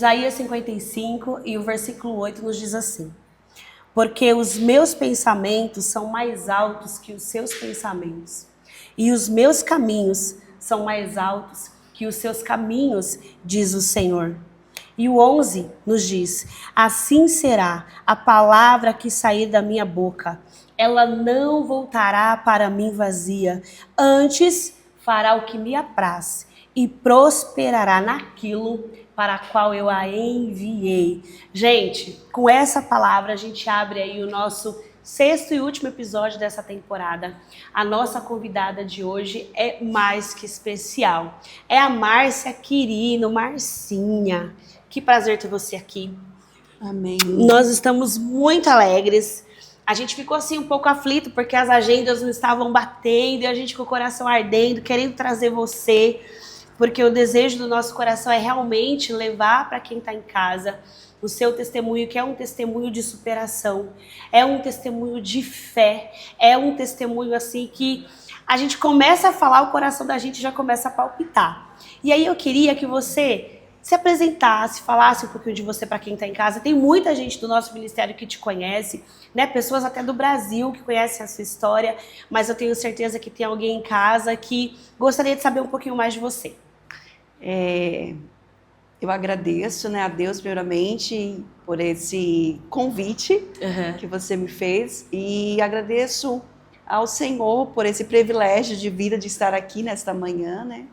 Isaías 55 e o versículo 8 nos diz assim: porque os meus pensamentos são mais altos que os seus pensamentos, e os meus caminhos são mais altos que os seus caminhos, diz o Senhor. E o 11 nos diz: assim será a palavra que sair da minha boca. Ela não voltará para mim vazia, antes fará o que me apraz e prosperará naquilo para a qual eu a enviei. Gente, com essa palavra a gente abre aí o nosso sexto e último episódio dessa temporada. A nossa convidada de hoje é mais que especial. É a Márcia Quirino. Marcinha, que prazer ter você aqui. Amém. Nós estamos muito alegres. A gente ficou assim um pouco aflito porque as agendas não estavam batendo e a gente com o coração ardendo, querendo trazer você, porque o desejo do nosso coração é realmente levar para quem está em casa o seu testemunho, que é um testemunho de superação, é um testemunho de fé, é um testemunho assim que a gente começa a falar, o coração da gente já começa a palpitar. E aí eu queria que você se apresentasse, falasse um pouquinho de você para quem está em casa. Tem muita gente do nosso ministério que te conhece, né? Pessoas até do Brasil que conhecem a sua história, mas eu tenho certeza que tem alguém em casa que gostaria de saber um pouquinho mais de você. Eu agradeço, né, a Deus primeiramente por esse convite que você me fez e agradeço ao Senhor por esse privilégio de vida de estar aqui nesta manhã, né?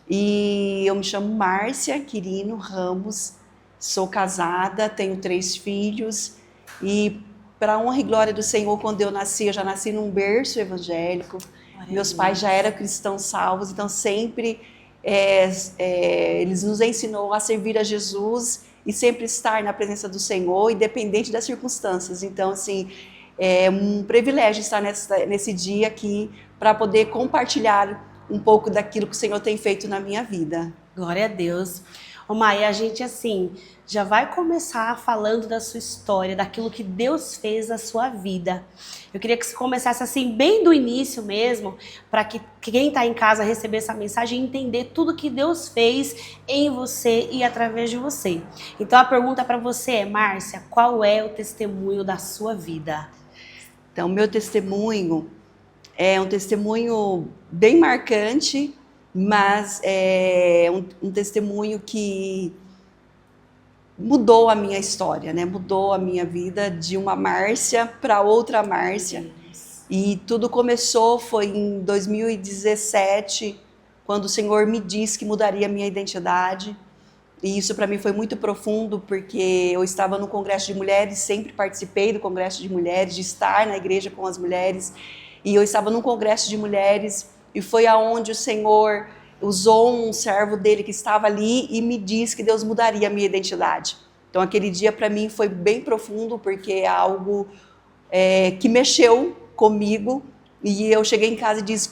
E eu me chamo Márcia Quirino Ramos, sou casada, tenho 3 filhos e para a honra e glória do Senhor, quando eu já nasci num berço evangélico. Meus pais já eram cristãos salvos, então sempre eles nos ensinou a servir a Jesus e sempre estar na presença do Senhor, independente das circunstâncias. Então, assim, é um privilégio estar nesse dia aqui para poder compartilhar um pouco daquilo que o Senhor tem feito na minha vida. Glória a Deus. Ô Maia, a gente assim já vai começar falando da sua história, daquilo que Deus fez na sua vida. Eu queria que você começasse assim bem do início mesmo, para que quem está em casa receber essa mensagem e entender tudo que Deus fez em você e através de você. Então a pergunta para você é, Márcia, qual é o testemunho da sua vida? Então, meu testemunho é um testemunho bem marcante, mas é um testemunho que mudou a minha história, né? Mudou a minha vida de uma Márcia para outra Márcia. E tudo começou, foi em 2017, quando o Senhor me disse que mudaria a minha identidade. E isso para mim foi muito profundo, porque eu estava no Congresso de Mulheres, sempre participei do Congresso de Mulheres, de estar na igreja com as mulheres. E eu estava num Congresso de Mulheres e foi aonde o Senhor usou um servo dele que estava ali e me disse que Deus mudaria a minha identidade. Então aquele dia para mim foi bem profundo, porque é algo que mexeu comigo. E eu cheguei em casa e disse: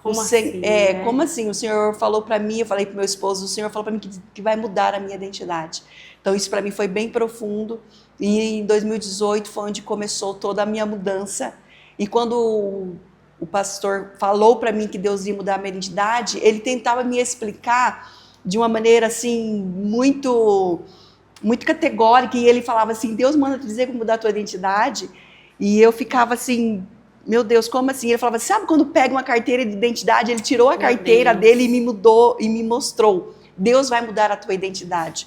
como assim? O Senhor falou para mim, eu falei para meu esposo, o Senhor falou para mim que vai mudar a minha identidade. Então isso para mim foi bem profundo. E em 2018 foi onde começou toda a minha mudança. E quando o pastor falou para mim que Deus ia mudar a minha identidade, ele tentava me explicar de uma maneira assim muito categórica, e ele falava assim: Deus manda te dizer como mudar a tua identidade. E eu ficava assim: meu Deus, como assim? Ele falava: sabe quando pega uma carteira de identidade? Ele tirou a carteira dele e me mudou e me mostrou: Deus vai mudar a tua identidade.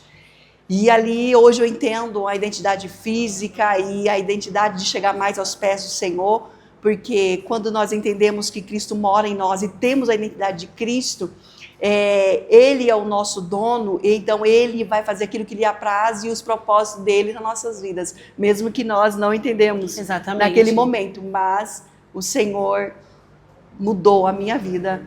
E ali hoje eu entendo a identidade física e a identidade de chegar mais aos pés do Senhor, porque quando nós entendemos que Cristo mora em nós e temos a identidade de Cristo, Ele é o nosso dono, então Ele vai fazer aquilo que lhe apraz e os propósitos dele nas nossas vidas, mesmo que nós não entendemos naquele momento. Mas o Senhor mudou a minha vida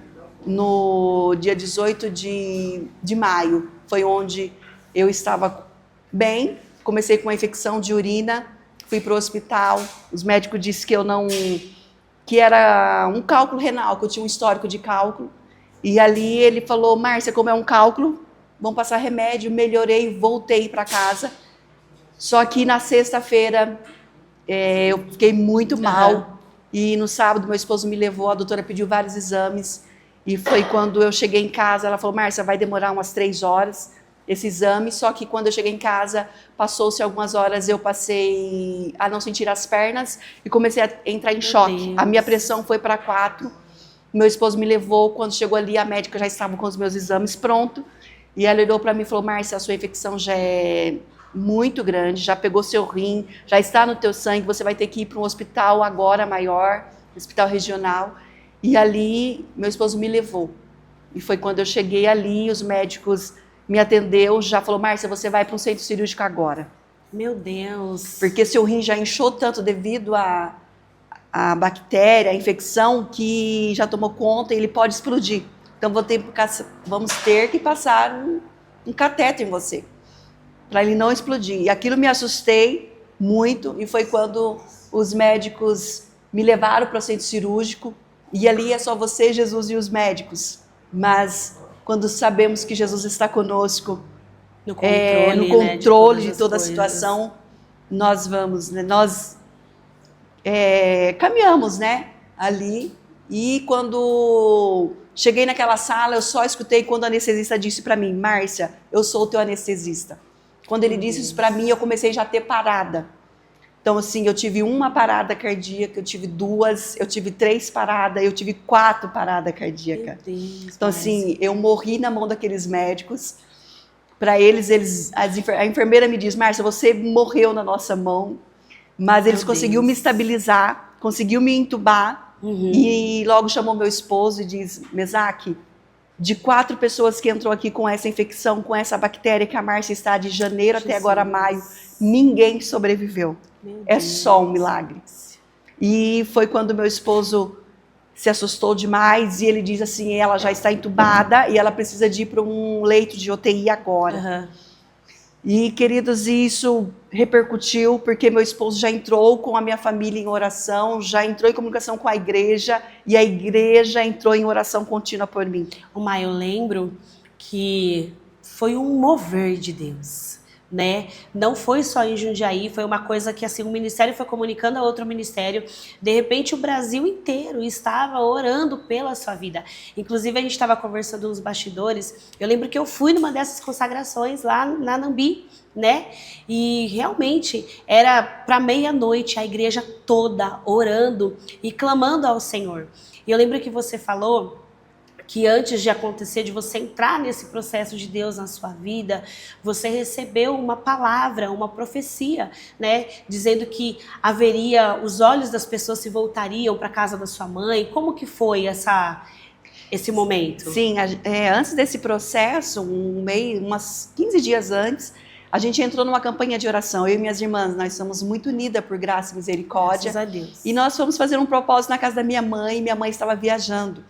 no dia 18 de maio, foi onde eu estava bem, comecei com uma infecção de urina, fui para o hospital, os médicos disseram que era um cálculo renal, que eu tinha um histórico de cálculo. E ali ele falou: Márcia, como é um cálculo, vamos passar remédio. Melhorei, voltei para casa. Só que na sexta-feira eu fiquei muito mal. E no sábado meu esposo me levou, a doutora pediu vários exames. E foi quando eu cheguei em casa, ela falou: Márcia, vai demorar umas 3 horas. esse exame, só que quando eu cheguei em casa, passou-se algumas horas, eu passei a não sentir as pernas e comecei a entrar em choque. Deus. A minha pressão foi para 4. Meu esposo me levou, quando chegou ali, a médica já estava com os meus exames prontos. E ela olhou para mim e falou, Márcia, a sua infecção já é muito grande, já pegou seu rim, já está no teu sangue, você vai ter que ir para um hospital agora maior, hospital regional. E ali, meu esposo me levou. E foi quando eu cheguei ali, os médicos me atendeu, já falou, Márcia, você vai para um centro cirúrgico agora. Meu Deus. Porque seu rim já inchou tanto devido à bactéria, à infecção, que já tomou conta e ele pode explodir. Então vamos ter que passar um cateter em você, para ele não explodir. E aquilo me assustei muito, e foi quando os médicos me levaram para o centro cirúrgico, e ali é só você, Jesus e os médicos. Mas quando sabemos que Jesus está conosco, No controle, no controle de toda a coisas. situação, nós vamos, né? Nós caminhamos, né, ali. E quando cheguei naquela sala, eu só escutei quando o anestesista disse para mim, Márcia, eu sou o teu anestesista. Quando ele disse isso para mim, eu comecei já a ter parada. Então, assim, eu tive uma parada cardíaca, eu tive 2, eu tive 3 paradas, eu tive 4 paradas cardíacas. Meu Deus, então, assim, eu morri na mão daqueles médicos. Para eles, a enfermeira me diz, Márcia, você morreu na nossa mão. Mas eles conseguiram me estabilizar, conseguiu me entubar. E logo chamou meu esposo e diz, Mesaque, de 4 pessoas que entrou aqui com essa infecção, com essa bactéria que a Márcia está de janeiro até agora maio, ninguém sobreviveu. É só um milagre. E foi quando meu esposo se assustou demais e ele diz assim, ela já está entubada e ela precisa de ir para um leito de UTI agora. E, queridos, isso repercutiu porque meu esposo já entrou com a minha família em oração, já entrou em comunicação com a igreja e a igreja entrou em oração contínua por mim. Eu lembro que foi um mover de Deus, né? Não foi só em Jundiaí, foi uma coisa que assim, um ministério foi comunicando a outro ministério. De repente o Brasil inteiro estava orando pela sua vida. Inclusive a gente estava conversando nos bastidores, eu lembro que eu fui numa dessas consagrações lá na Nambi, né? E realmente era para meia-noite a igreja toda orando e clamando ao Senhor. E eu lembro que você falou que antes de acontecer, de você entrar nesse processo de Deus na sua vida, você recebeu uma palavra, uma profecia, né? Dizendo que os olhos das pessoas se voltariam para a casa da sua mãe. Como que foi esse momento? Sim, antes desse processo, umas 15 dias antes, a gente entrou numa campanha de oração. Eu e minhas irmãs, nós somos muito unidas por graça e misericórdia. Graças a Deus. E nós fomos fazer um propósito na casa da minha mãe estava viajando.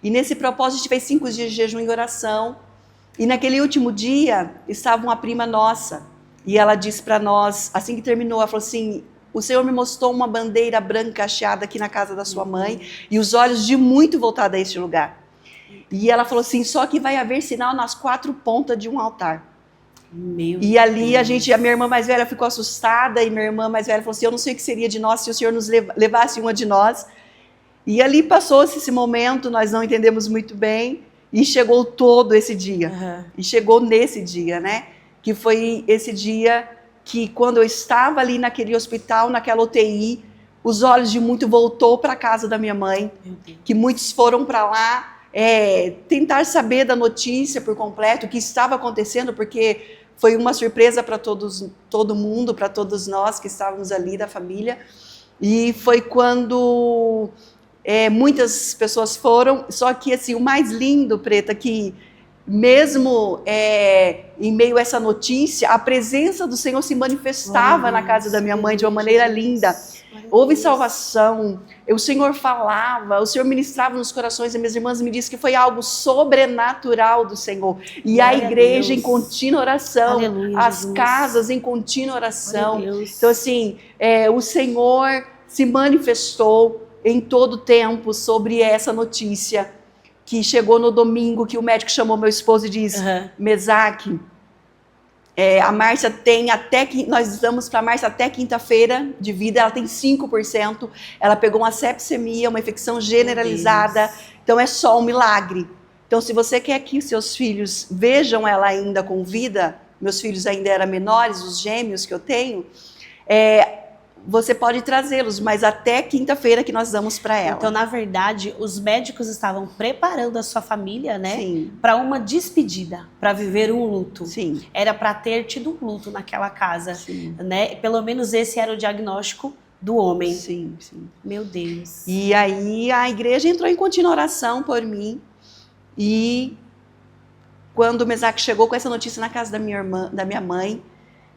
E nesse propósito a gente fez 5 dias de jejum e oração. E naquele último dia estava uma prima nossa. E ela disse para nós, assim que terminou, ela falou assim, o Senhor me mostrou uma bandeira branca hasteada aqui na casa da sua mãe e os olhos de muito voltados a este lugar. E ela falou assim, só que vai haver sinal nas 4 pontas de um altar. E ali a minha irmã mais velha ficou assustada e minha irmã mais velha falou assim, eu não sei o que seria de nós se o Senhor nos levasse uma de nós. E ali passou-se esse momento, nós não entendemos muito bem, e chegou todo esse dia. E chegou nesse dia, né? Que foi esse dia que quando eu estava ali naquele hospital, naquela UTI, os olhos de muito voltou para a casa da minha mãe, que muitos foram para lá tentar saber da notícia por completo, o que estava acontecendo, porque foi uma surpresa para todo mundo, para todos nós que estávamos ali da família. E foi quando muitas pessoas foram, só que assim, o mais lindo, Preta, que mesmo em meio a essa notícia, a presença do Senhor se manifestava na casa da minha mãe de uma maneira linda. Houve salvação, o Senhor falava, o Senhor ministrava nos corações, e minhas irmãs me disseram que foi algo sobrenatural do Senhor. E a igreja em contínua oração, as casas em contínua oração. Então assim, o Senhor se manifestou em todo o tempo sobre essa notícia, que chegou no domingo, que o médico chamou meu esposo e disse, Mesaque, a Márcia tem nós damos para a Márcia até quinta-feira de vida, ela tem 5%, ela pegou uma sepsemia, uma infecção generalizada, então é só um milagre. Então, se você quer que seus filhos vejam ela ainda com vida, meus filhos ainda eram menores, os gêmeos que eu tenho, você pode trazê-los, mas até quinta-feira que nós damos para ela. Então, na verdade, os médicos estavam preparando a sua família, né, Sim. para uma despedida, para viver um luto. Sim. Era para ter tido um luto naquela casa, Sim. né? Pelo menos esse era o diagnóstico do homem. Sim, sim. Meu Deus. E aí a igreja entrou em contínua oração por mim. E quando o Mesaque chegou com essa notícia na casa da minha mãe,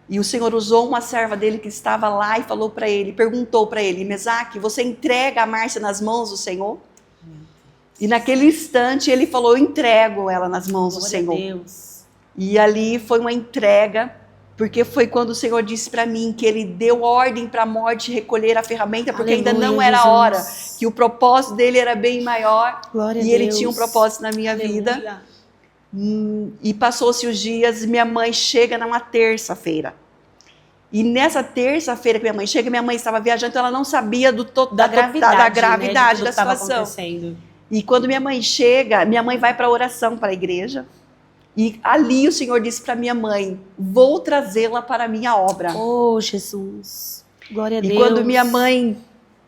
e o Senhor usou uma serva dele que estava lá e falou para ele, perguntou para ele: Mesaque, você entrega a Márcia nas mãos do Senhor? E naquele instante ele falou: eu entrego ela nas mãos do Senhor. Deus. E ali foi uma entrega, porque foi quando o Senhor disse para mim que ele deu ordem para a morte recolher a ferramenta, porque Aleluia, ainda não era Jesus. hora, que o propósito dele era bem maior. Glória E a ele Deus. tinha um propósito na minha Aleluia. vida. E passou-se os dias, minha mãe chega numa terça-feira. E nessa terça-feira que minha mãe estava viajando, então ela não sabia Da gravidade, da né, de tudo que estava situação. acontecendo. E quando minha mãe chega, minha mãe vai para a oração para a igreja. E ali o Senhor disse para minha mãe: vou trazê-la para a minha obra. Oh, Jesus. Glória a E Deus. quando minha mãe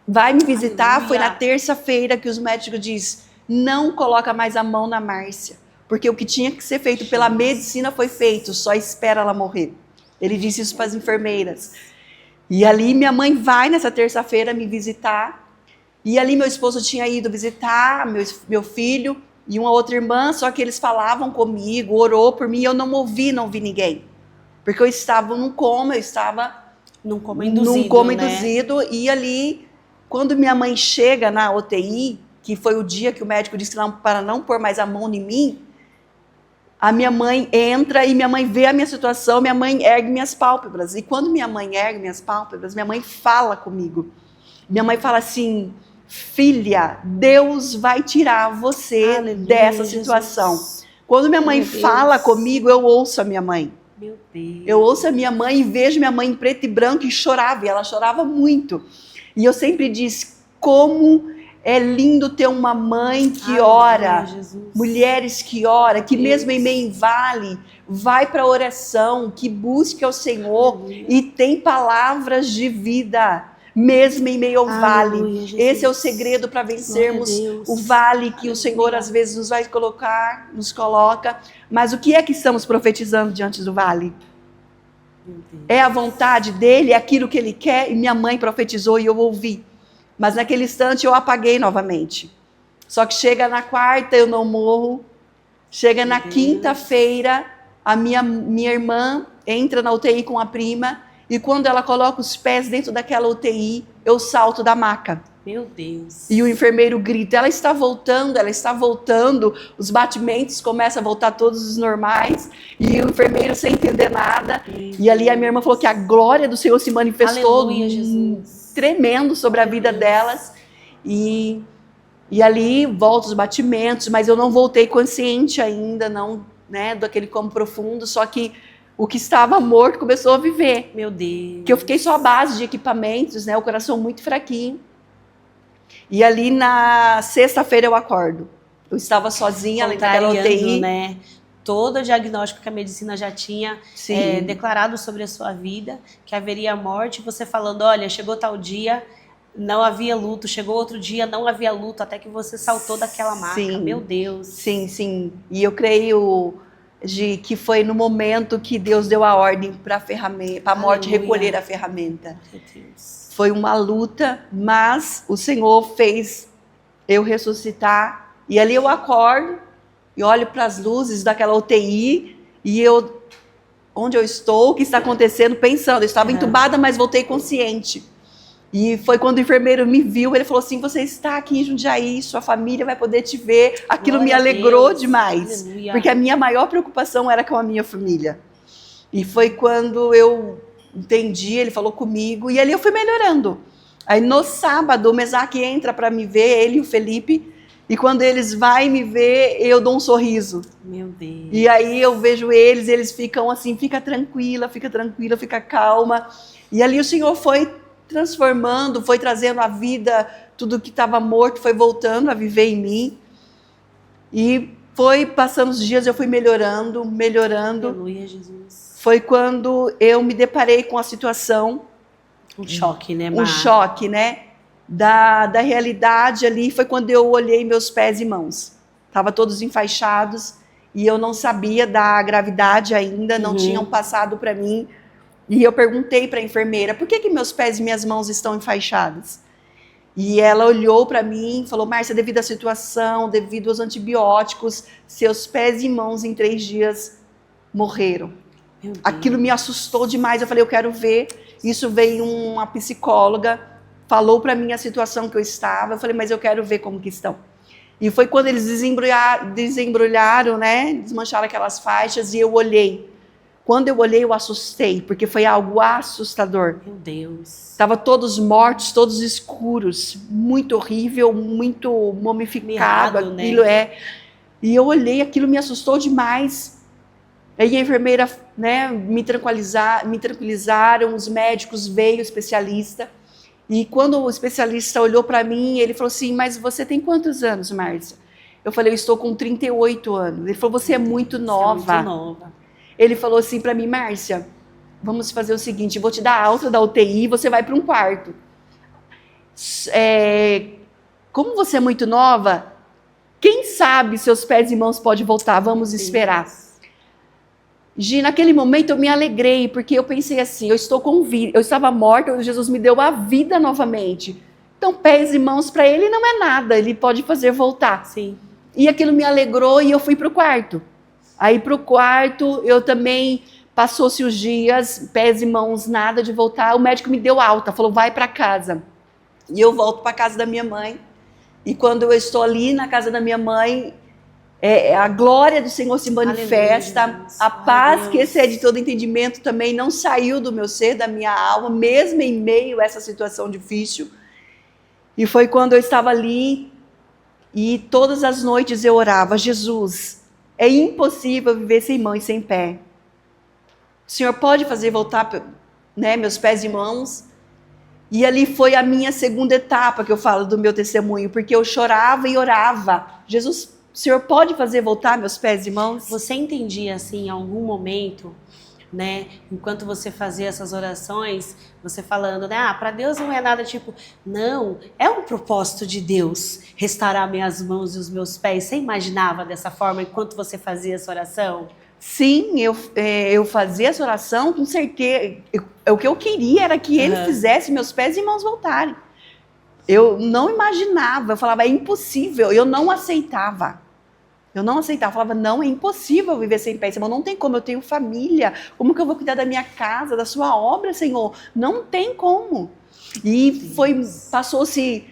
vai me visitar, Aleluia. foi na terça-feira que os médicos dizem: não coloca mais a mão na Márcia, porque o que tinha que ser feito pela medicina foi feito, só espera ela morrer. Ele disse isso para as enfermeiras. E ali minha mãe vai nessa terça-feira me visitar, e ali meu esposo tinha ido visitar meu filho e uma outra irmã, só que eles falavam comigo, orou por mim, e eu não vi ninguém. Porque eu estava num coma, eu estava num coma induzido, num coma né? induzido, e ali, quando minha mãe chega na UTI, que foi o dia que o médico disse para não pôr mais a mão em mim, a minha mãe entra e minha mãe vê a minha situação, minha mãe ergue minhas pálpebras. E quando minha mãe ergue minhas pálpebras, minha mãe fala comigo. Minha mãe fala assim: filha, Deus vai tirar você Aleluia, dessa situação. Jesus. Quando minha mãe Meu Deus. fala comigo, eu ouço a minha mãe. Meu Deus. Eu ouço a minha mãe e vejo minha mãe em preto e branco e chorava, e ela chorava muito. E eu sempre disse: como é lindo ter uma mãe que Aleluia, ora, Jesus. mulheres que ora, que Deus. mesmo em meio em vale, vai para a oração, que busque ao Senhor Aleluia. e tem palavras de vida, mesmo em meio ao vale. Aleluia, Jesus. Esse é o segredo para vencermos Glória a Deus. o vale que Aleluia. o Senhor às vezes nos coloca. Mas o que é que estamos profetizando diante do vale? Meu Deus. É a vontade dele, é aquilo que ele quer, e minha mãe profetizou e eu ouvi. Mas naquele instante eu apaguei novamente. Só que chega na quarta, eu não morro. Chega na quinta-feira, a minha irmã entra na UTI com a prima, e quando ela coloca os pés dentro daquela UTI, eu salto da maca. Meu Deus. E o enfermeiro grita: ela está voltando, os batimentos começam a voltar todos os normais, e o enfermeiro sem entender nada. E ali a minha irmã falou que a glória do Senhor se manifestou. Aleluia, Jesus. Tremendo sobre a vida delas, e ali volta os batimentos, mas eu não voltei consciente ainda, não, né, daquele coma profundo, só que o que estava morto começou a viver. Meu Deus. Que eu fiquei só à base de equipamentos, né, o coração muito fraquinho. E ali na sexta-feira eu acordo. Eu estava sozinha ali naquela UTI. Né? Todo o diagnóstico que a medicina já tinha declarado sobre a sua vida, que haveria morte, você falando: olha, chegou tal dia, não havia luto, chegou outro dia, não havia luto, até que você saltou daquela maca. Sim. Meu Deus. Sim, sim. E eu creio que foi no momento que Deus deu a ordem para a morte Aleluia. recolher a ferramenta. Meu Deus. Foi uma luta, mas o Senhor fez eu ressuscitar. E ali eu acordo e olho para as luzes daquela UTI, e onde eu estou, o que está acontecendo, pensando. Eu estava entubada, mas voltei consciente. E foi quando o enfermeiro me viu, ele falou assim: você está aqui em Jundiaí, sua família vai poder te ver. Aquilo Glória me a alegrou Deus. demais, Aleluia. porque a minha maior preocupação era com a minha família. E foi quando eu entendi, ele falou comigo, e ali eu fui melhorando. Aí no sábado, o Mesaque entra para me ver, ele e o Felipe, e quando eles vão me ver, eu dou um sorriso. Meu Deus. E aí eu vejo eles ficam assim: fica tranquila, fica calma. E ali o Senhor foi transformando, foi trazendo à vida tudo que estava morto, foi voltando a viver em mim. E Foi passando os dias, eu fui melhorando. Aleluia, Jesus. Foi quando eu me deparei com a situação. Um choque, né, Um Mar? choque, né? Da realidade ali. Foi quando eu olhei meus pés e mãos. Estavam todos enfaixados e eu não sabia da gravidade ainda, não tinham passado para mim. E eu perguntei para a enfermeira, por que meus pés e minhas mãos estão enfaixadas? E ela olhou para mim e falou, Márcia, devido à situação, devido aos antibióticos, seus pés e mãos em 3 dias morreram. Aquilo me assustou demais, eu falei, eu quero ver. Isso veio uma psicóloga, falou para mim a situação que eu estava, eu falei, mas eu quero ver como que estão. E foi quando eles desembrulharam, né, desmancharam aquelas faixas e eu olhei. Quando eu olhei, eu assustei, porque foi algo assustador. Meu Deus. Estavam todos mortos, todos escuros, muito horrível, muito mumificado, Mirrado, aquilo né? E eu olhei, aquilo me assustou demais. Aí a enfermeira, né, me tranquilizaram, os médicos veio, o especialista. E quando o especialista olhou para mim, ele falou assim, mas você tem quantos anos, Márcia? Eu falei, eu estou com 38 anos. Ele falou, você é muito nova. Você é muito nova. Ele falou assim para mim, Márcia, vamos fazer o seguinte, vou te dar alta da UTI, você vai para um quarto. Como você é muito nova, quem sabe seus pés e mãos podem voltar, vamos esperar. Gi, naquele momento eu me alegrei, porque eu pensei assim, eu estou com vida, eu estava morta, Jesus me deu a vida novamente. Então pés e mãos para ele não é nada, ele pode fazer voltar. Sim. E aquilo me alegrou e eu fui para o quarto. Aí para o quarto eu também, passou-se os dias, pés e mãos, nada de voltar, o médico me deu alta, falou vai para casa. E eu volto para a casa da minha mãe, e quando eu estou ali na casa da minha mãe, a glória do Senhor se manifesta, aleluia, a paz que excede todo entendimento também não saiu do meu ser, da minha alma, mesmo em meio a essa situação difícil. E foi quando eu estava ali e todas as noites eu orava, Jesus, é impossível viver sem mão e sem pé. O Senhor pode fazer voltar, né, meus pés e mãos? E ali foi a minha segunda etapa que eu falo do meu testemunho, porque eu chorava e orava. Jesus, o Senhor pode fazer voltar meus pés e mãos? Você entendia assim, em algum momento, né, enquanto você fazia essas orações, você falando, né, para Deus não é nada tipo, não, é um propósito de Deus restaurar minhas mãos e os meus pés. Você imaginava dessa forma enquanto você fazia essa oração? Sim, eu fazia essa oração com certeza. O que eu queria era que ele fizesse meus pés e mãos voltarem. Eu não imaginava, eu falava, é impossível, eu não aceitava. Eu falava, não, é impossível viver sem pés e mãos, não tem como, eu tenho família, como que eu vou cuidar da minha casa, da sua obra, Senhor? Não tem como. E passou-se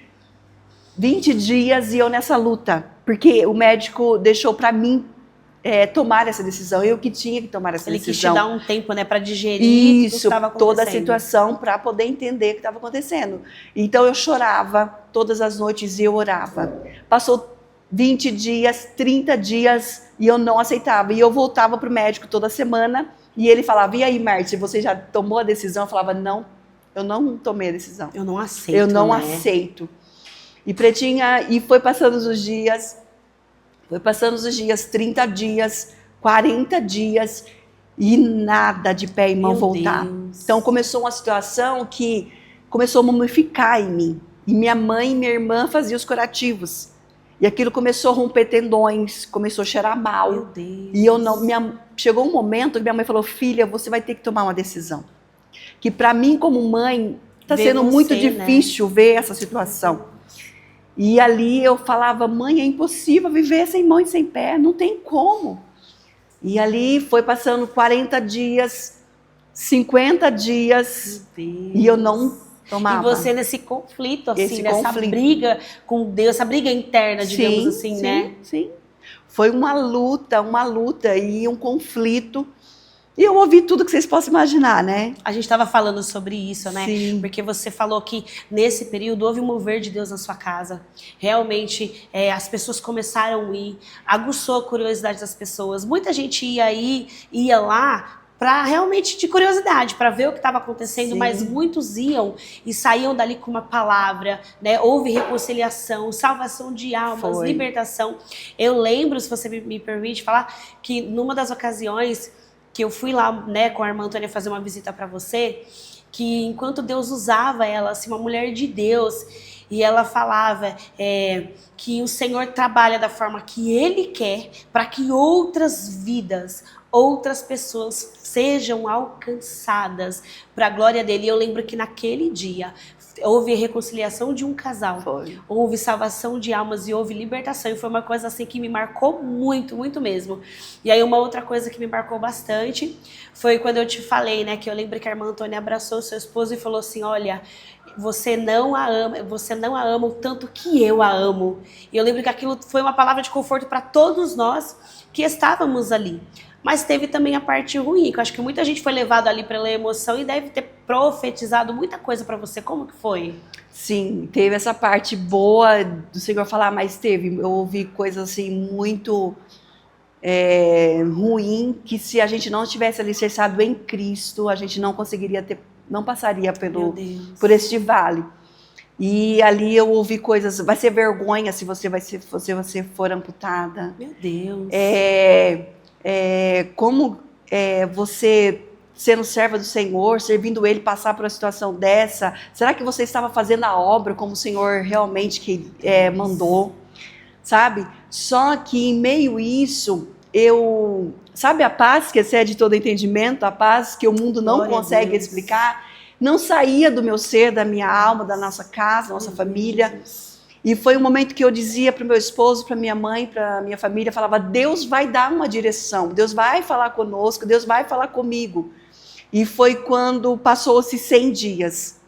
20 dias e eu nessa luta, porque o médico deixou para mim tomar essa decisão, eu que tinha que tomar essa decisão. Ele quis te dar um tempo, né, para digerir tudo que estava acontecendo. Toda a situação, para poder entender o que estava acontecendo. Então eu chorava todas as noites e eu orava. Passou 20 dias, 30 dias e eu não aceitava. E eu voltava para o médico toda semana e ele falava, e aí, Márcia, você já tomou a decisão? Eu falava, não, eu não tomei a decisão. Eu não aceito, eu não aceito. E Pretinha, e foi passando os dias... 30 dias, 40 dias e nada de pé e mão voltar. Deus. Então começou uma situação que começou a mumificar em mim. E minha mãe e minha irmã faziam os curativos. E aquilo começou a romper tendões, começou a cheirar mal. Meu Deus. E eu não, chegou um momento que minha mãe falou, filha, você vai ter que tomar uma decisão. Que para mim como mãe está sendo muito difícil, né, ver essa situação. E ali eu falava, mãe, é impossível viver sem mão e sem pé, não tem como. E ali foi passando 40 dias, 50 dias, e eu não tomava. E você nesse conflito, assim, nessa briga com Deus, essa briga interna, digamos assim, né? Sim, foi uma luta e um conflito. E eu ouvi tudo que vocês possam imaginar, né? A gente estava falando sobre isso, né? Sim. Porque você falou que nesse período houve um mover de Deus na sua casa. Realmente, as pessoas começaram a ir, aguçou a curiosidade das pessoas. Muita gente ia lá para realmente de curiosidade, para ver o que estava acontecendo, Sim. mas muitos iam e saíam dali com uma palavra, né? Houve reconciliação, salvação de almas, Foi. libertação. Eu lembro, se você me permite falar, que numa das ocasiões que eu fui lá, né, com a irmã Antônia fazer uma visita para você, que enquanto Deus usava ela, assim, uma mulher de Deus, e ela falava que o Senhor trabalha da forma que Ele quer para que outras vidas, outras pessoas sejam alcançadas para a glória dele. E eu lembro que naquele dia houve reconciliação de um casal, houve salvação de almas e houve libertação. E foi uma coisa assim que me marcou muito, muito mesmo. E aí uma outra coisa que me marcou bastante foi quando eu te falei, né, que eu lembro que a irmã Antônia abraçou seu esposo e falou assim, olha, você não a ama o tanto que eu a amo. E eu lembro que aquilo foi uma palavra de conforto para todos nós que estávamos ali. Mas teve também a parte ruim, que eu acho que muita gente foi levada ali pela emoção e deve ter profetizado muita coisa para você. Como que foi? Sim, teve essa parte boa do Senhor falar, mas eu ouvi coisas assim muito ruim, que se a gente não tivesse alicerçado em Cristo, a gente não conseguiria não passaria por este vale. E ali eu ouvi coisas, vai ser vergonha se você for amputada. Meu Deus. Como você, sendo serva do Senhor, servindo Ele, passar por uma situação dessa? Será que você estava fazendo a obra como o Senhor realmente mandou? Sabe? Só que em meio a isso, sabe a paz que excede todo entendimento, a paz que o mundo não consegue explicar, não saía do meu ser, da minha alma, da nossa casa, da nossa família. E foi um momento que eu dizia para o meu esposo, para minha mãe, para a minha família, falava, Deus vai dar uma direção, Deus vai falar conosco, Deus vai falar comigo. E foi quando passou-se 100 dias.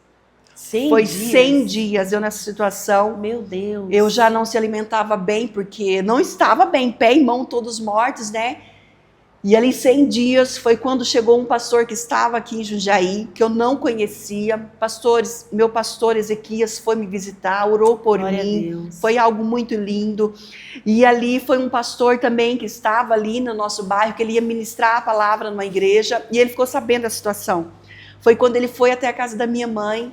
100 dias eu nessa situação. Meu Deus. Eu já não se alimentava bem, porque não estava bem, pé e mão todos mortos, né? E ali 100 dias foi quando chegou um pastor que estava aqui em Jundiaí, que eu não conhecia. Meu pastor Ezequias foi me visitar, orou por mim. Foi algo muito lindo. E ali foi um pastor também que estava ali no nosso bairro, que ele ia ministrar a palavra numa igreja, e ele ficou sabendo da situação. Foi quando ele foi até a casa da minha mãe.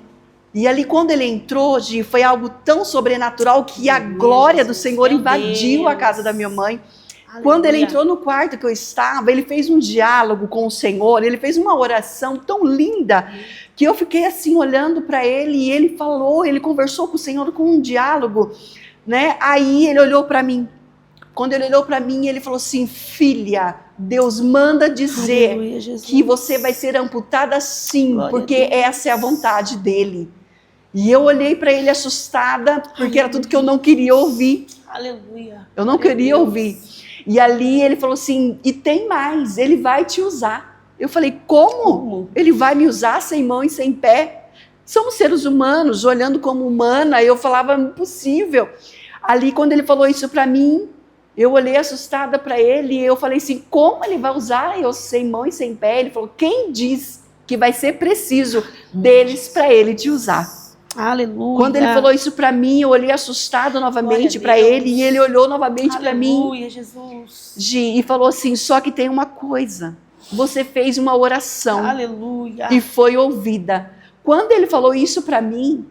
E ali quando ele entrou, Gi, foi algo tão sobrenatural que a glória do Senhor invadiu a casa da minha mãe. Aleluia. Quando ele entrou no quarto que eu estava, ele fez um diálogo com o Senhor, ele fez uma oração tão linda, que eu fiquei assim olhando para ele, e ele falou, ele conversou com o Senhor com um diálogo, né? Aí ele olhou para mim. Quando ele olhou para mim, ele falou assim, filha, Deus manda dizer que você vai ser amputada sim, porque essa é a vontade dele. E eu olhei para ele assustada, porque era tudo que eu não queria ouvir. Aleluia. Eu não queria ouvir. E ali ele falou assim, e tem mais, ele vai te usar. Eu falei, como? Ele vai me usar sem mão e sem pé? Somos seres humanos, olhando como humana. Eu falava, impossível. Ali quando ele falou isso para mim, eu olhei assustada para ele e eu falei assim, como ele vai usar eu sem mão e sem pé? Ele falou, quem diz que vai ser preciso deles para ele te usar? Aleluia. Quando ele falou isso para mim, eu olhei assustada novamente para ele, e ele olhou novamente para mim. Aleluia, Jesus. E falou assim, só que tem uma coisa, você fez uma oração. Aleluia. E foi ouvida. Quando ele falou isso para mim,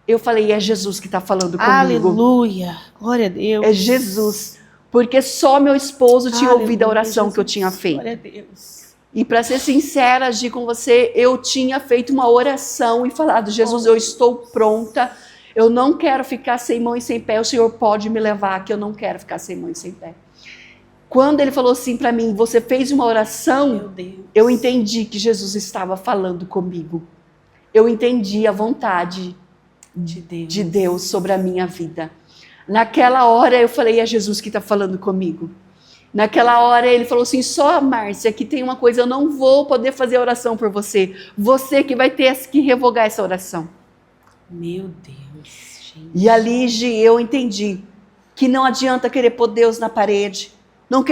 eu falei, é Jesus que está falando comigo. Aleluia, glória a Deus. É Jesus, porque só meu esposo tinha ouvido a oração que eu tinha feito. Glória a Deus. E para ser sincera, Gi, com você, eu tinha feito uma oração e falado, Jesus, eu estou pronta, eu não quero ficar sem mão e sem pé, o Senhor pode me levar, que eu não quero ficar sem mão e sem pé. Quando ele falou assim para mim, você fez uma oração, eu entendi que Jesus estava falando comigo. Eu entendi a vontade de Deus sobre a minha vida. Naquela hora eu falei, é Jesus que está falando comigo. Naquela hora ele falou assim, só Márcia, que tem uma coisa, eu não vou poder fazer a oração por você. Você que vai ter que revogar essa oração. Meu Deus, gente. E ali, Gi, eu entendi que não adianta querer pôr Deus na parede. Não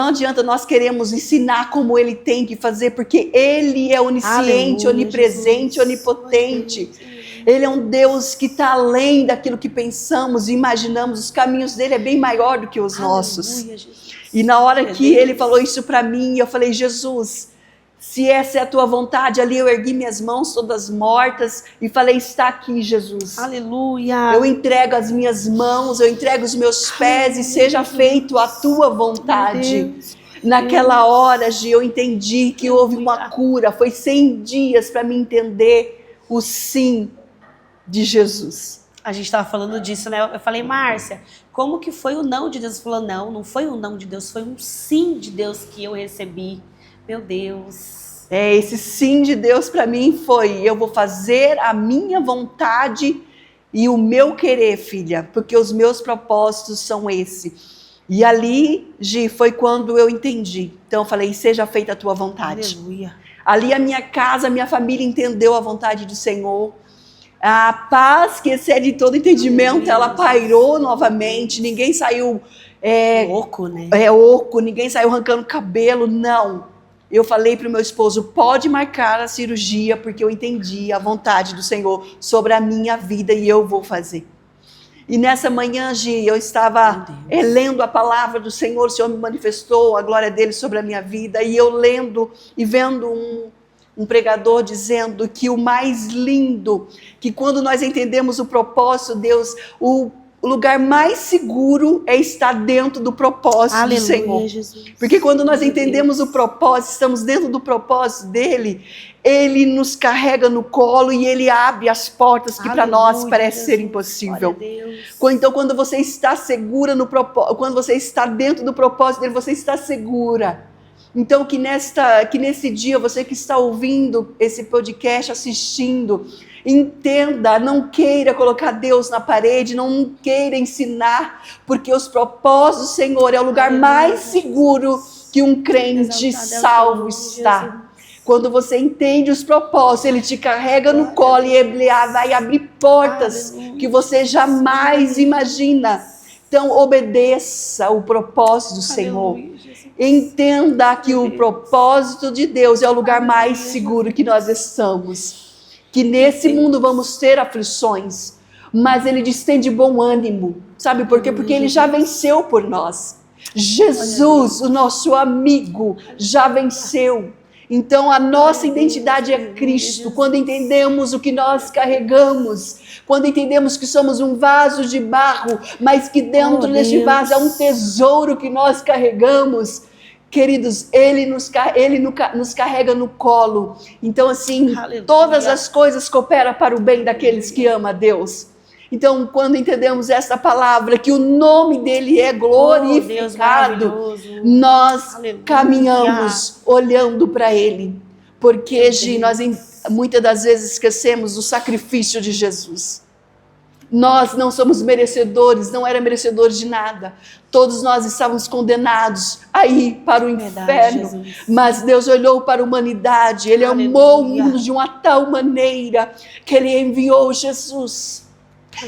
adianta nós queremos ensinar como ele tem que fazer, porque ele é onisciente, onipresente, onipotente. Ele é um Deus que está além daquilo que pensamos e imaginamos. Os caminhos dele é bem maior do que os nossos. E na hora que ele falou isso para mim, eu falei, Jesus, Se essa é a tua vontade, ali eu ergui minhas mãos todas mortas e falei, está aqui, Jesus. Aleluia. Eu entrego as minhas mãos, eu entrego os meus pés e seja feito a tua vontade. Naquela hora, Gi, eu entendi que houve uma cura. Foi 100 dias para me entender o sim de Jesus. A gente estava falando disso, né? Eu falei, Márcia, como que foi o não de Deus? Você falou, não foi um não de Deus, foi um sim de Deus que eu recebi. Meu Deus. Esse sim de Deus para mim foi, eu vou fazer a minha vontade e o meu querer, filha, porque os meus propósitos são esse. E ali, Gi, foi quando eu entendi. Então eu falei, seja feita a tua vontade. Aleluia. Ali a minha casa, a minha família entendeu a vontade do Senhor. A paz que excede todo entendimento, ela pairou novamente. Ninguém saiu oco, né? Oco, ninguém saiu arrancando cabelo, não. Eu falei para o meu esposo, pode marcar a cirurgia, porque eu entendi a vontade do Senhor sobre a minha vida e eu vou fazer. E nessa manhã, Gi, eu estava lendo a palavra do Senhor, o Senhor me manifestou a glória dele sobre a minha vida, e eu lendo e vendo um pregador dizendo que o mais lindo, que quando nós entendemos o propósito de Deus, o lugar mais seguro é estar dentro do propósito do Senhor. Jesus. Porque quando nós entendemos o propósito, estamos dentro do propósito dele, ele nos carrega no colo e ele abre as portas que para nós parece ser impossível. Então, quando você está segura no propósito, quando você está dentro do propósito dele, você está segura. Então, que nesse dia, você que está ouvindo esse podcast, assistindo, entenda, não queira colocar Deus na parede, não queira ensinar, porque os propósitos do Senhor é o lugar mais seguro que um crente salvo está. Quando você entende os propósitos, ele te carrega no colo e ele vai abrir portas que você jamais imagina. Então, obedeça o propósito do Senhor. Entenda que o propósito de Deus é o lugar mais seguro que nós estamos. Que nesse mundo vamos ter aflições, mas ele diz, tem de bom ânimo. Sabe por quê? Porque ele já venceu por nós. Jesus, o nosso amigo, já venceu. Então a nossa identidade é Cristo. Quando entendemos o que nós carregamos, quando entendemos que somos um vaso de barro, mas que dentro deste vaso é um tesouro que nós carregamos, queridos, ele nos carrega no colo. Então assim, todas as coisas cooperam para o bem daqueles que amam a Deus. Então, quando entendemos essa palavra, que o nome dele é glorificado, nós caminhamos olhando para ele. Porque, Gi, nós muitas das vezes esquecemos do sacrifício de Jesus. Nós não somos merecedores, não éramos merecedores de nada. Todos nós estávamos condenados a ir para o inferno. Mas Deus olhou para a humanidade, ele amou o mundo de uma tal maneira que ele enviou Jesus.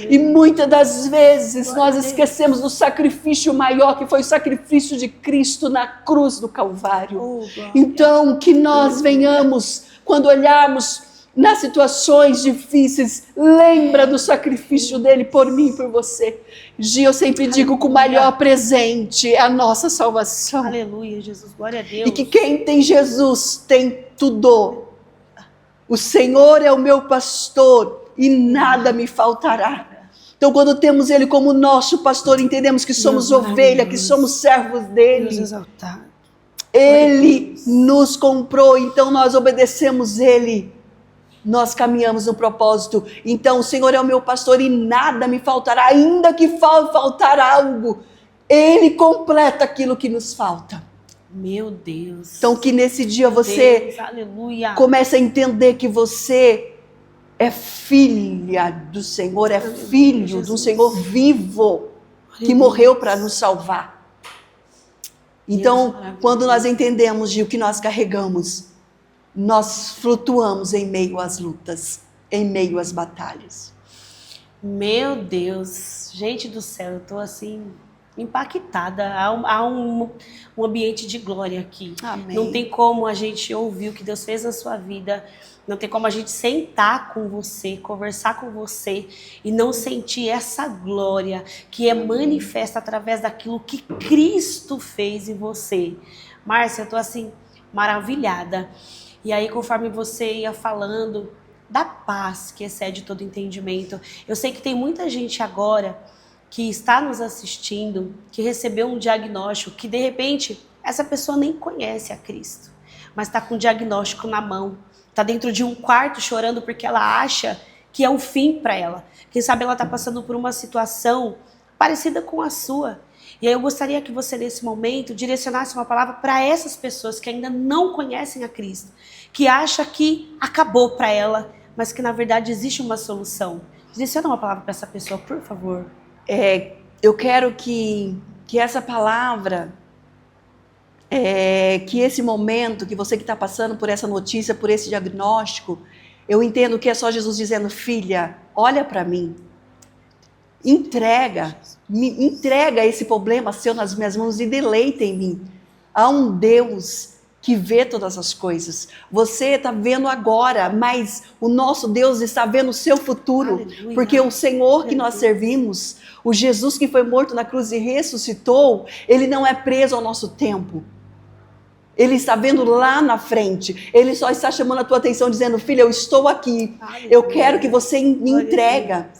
E muitas das vezes nós esquecemos do sacrifício maior, que foi o sacrifício de Cristo na cruz do Calvário. Então, que nós venhamos, quando olharmos nas situações difíceis, lembra do sacrifício dele por mim e por você. Gi, eu sempre digo que o maior presente é a nossa salvação. Aleluia, Jesus, glória a Deus. E que quem tem Jesus tem tudo. O Senhor é o meu pastor e nada me faltará. Então, quando temos ele como nosso pastor, entendemos que somos ovelha, que somos servos dele. Ele nos comprou, então nós obedecemos ele. Nós caminhamos no propósito. Então, o Senhor é o meu pastor e nada me faltará, ainda que faltar algo. Ele completa aquilo que nos falta. Meu Deus. Então, que nesse dia você comece a entender que você é filha do Senhor, é filho de um Senhor vivo que morreu para nos salvar. Então, quando nós entendemos de o que nós carregamos, nós flutuamos em meio às lutas, em meio às batalhas. Meu Deus, gente do céu, eu estou assim impactada. Há um ambiente de glória aqui. Amém. Não tem como a gente ouvir o que Deus fez na sua vida. Não tem como a gente sentar com você, conversar com você e não sentir essa glória que é manifesta através daquilo que Cristo fez em você. Márcia, eu tô assim, maravilhada. E aí, conforme você ia falando da paz que excede todo entendimento, eu sei que tem muita gente agora que está nos assistindo, que recebeu um diagnóstico, que de repente essa pessoa nem conhece a Cristo, mas está com o diagnóstico na mão, está dentro de um quarto chorando porque ela acha que é o fim para ela. Quem sabe ela está passando por uma situação parecida com a sua. E aí eu gostaria que você, nesse momento, direcionasse uma palavra para essas pessoas que ainda não conhecem a Cristo, que acham que acabou para ela, mas que na verdade existe uma solução. Direciona uma palavra para essa pessoa, por favor. Eu quero que essa palavra, que esse momento, que você que está passando por essa notícia, por esse diagnóstico, eu entendo que é só Jesus dizendo: filha, olha para mim, entrega esse problema seu nas minhas mãos e deleita em mim. Há um Deus que vê todas as coisas. Você está vendo agora, mas o nosso Deus está vendo o seu futuro. Aleluia. Porque o Senhor que nós servimos, o Jesus que foi morto na cruz e ressuscitou, ele não é preso ao nosso tempo. Ele está vendo lá na frente. Ele só está chamando a tua atenção, dizendo: filha, eu estou aqui. Aleluia. Eu quero que você me entrega.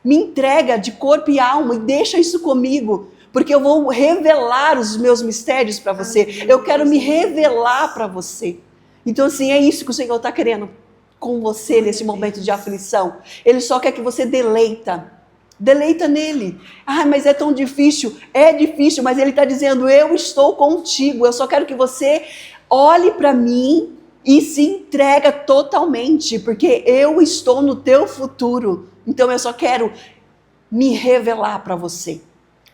Me entrega de corpo e alma e deixa isso comigo. Porque eu vou revelar os meus mistérios para você. Eu quero me revelar para você. Então, assim, é isso que o Senhor está querendo com você nesse momento de aflição. Ele só quer que você deleita nele. Ah, mas é tão difícil. É difícil, mas ele está dizendo: eu estou contigo. Eu só quero que você olhe para mim e se entrega totalmente, porque eu estou no teu futuro. Então eu só quero me revelar para você.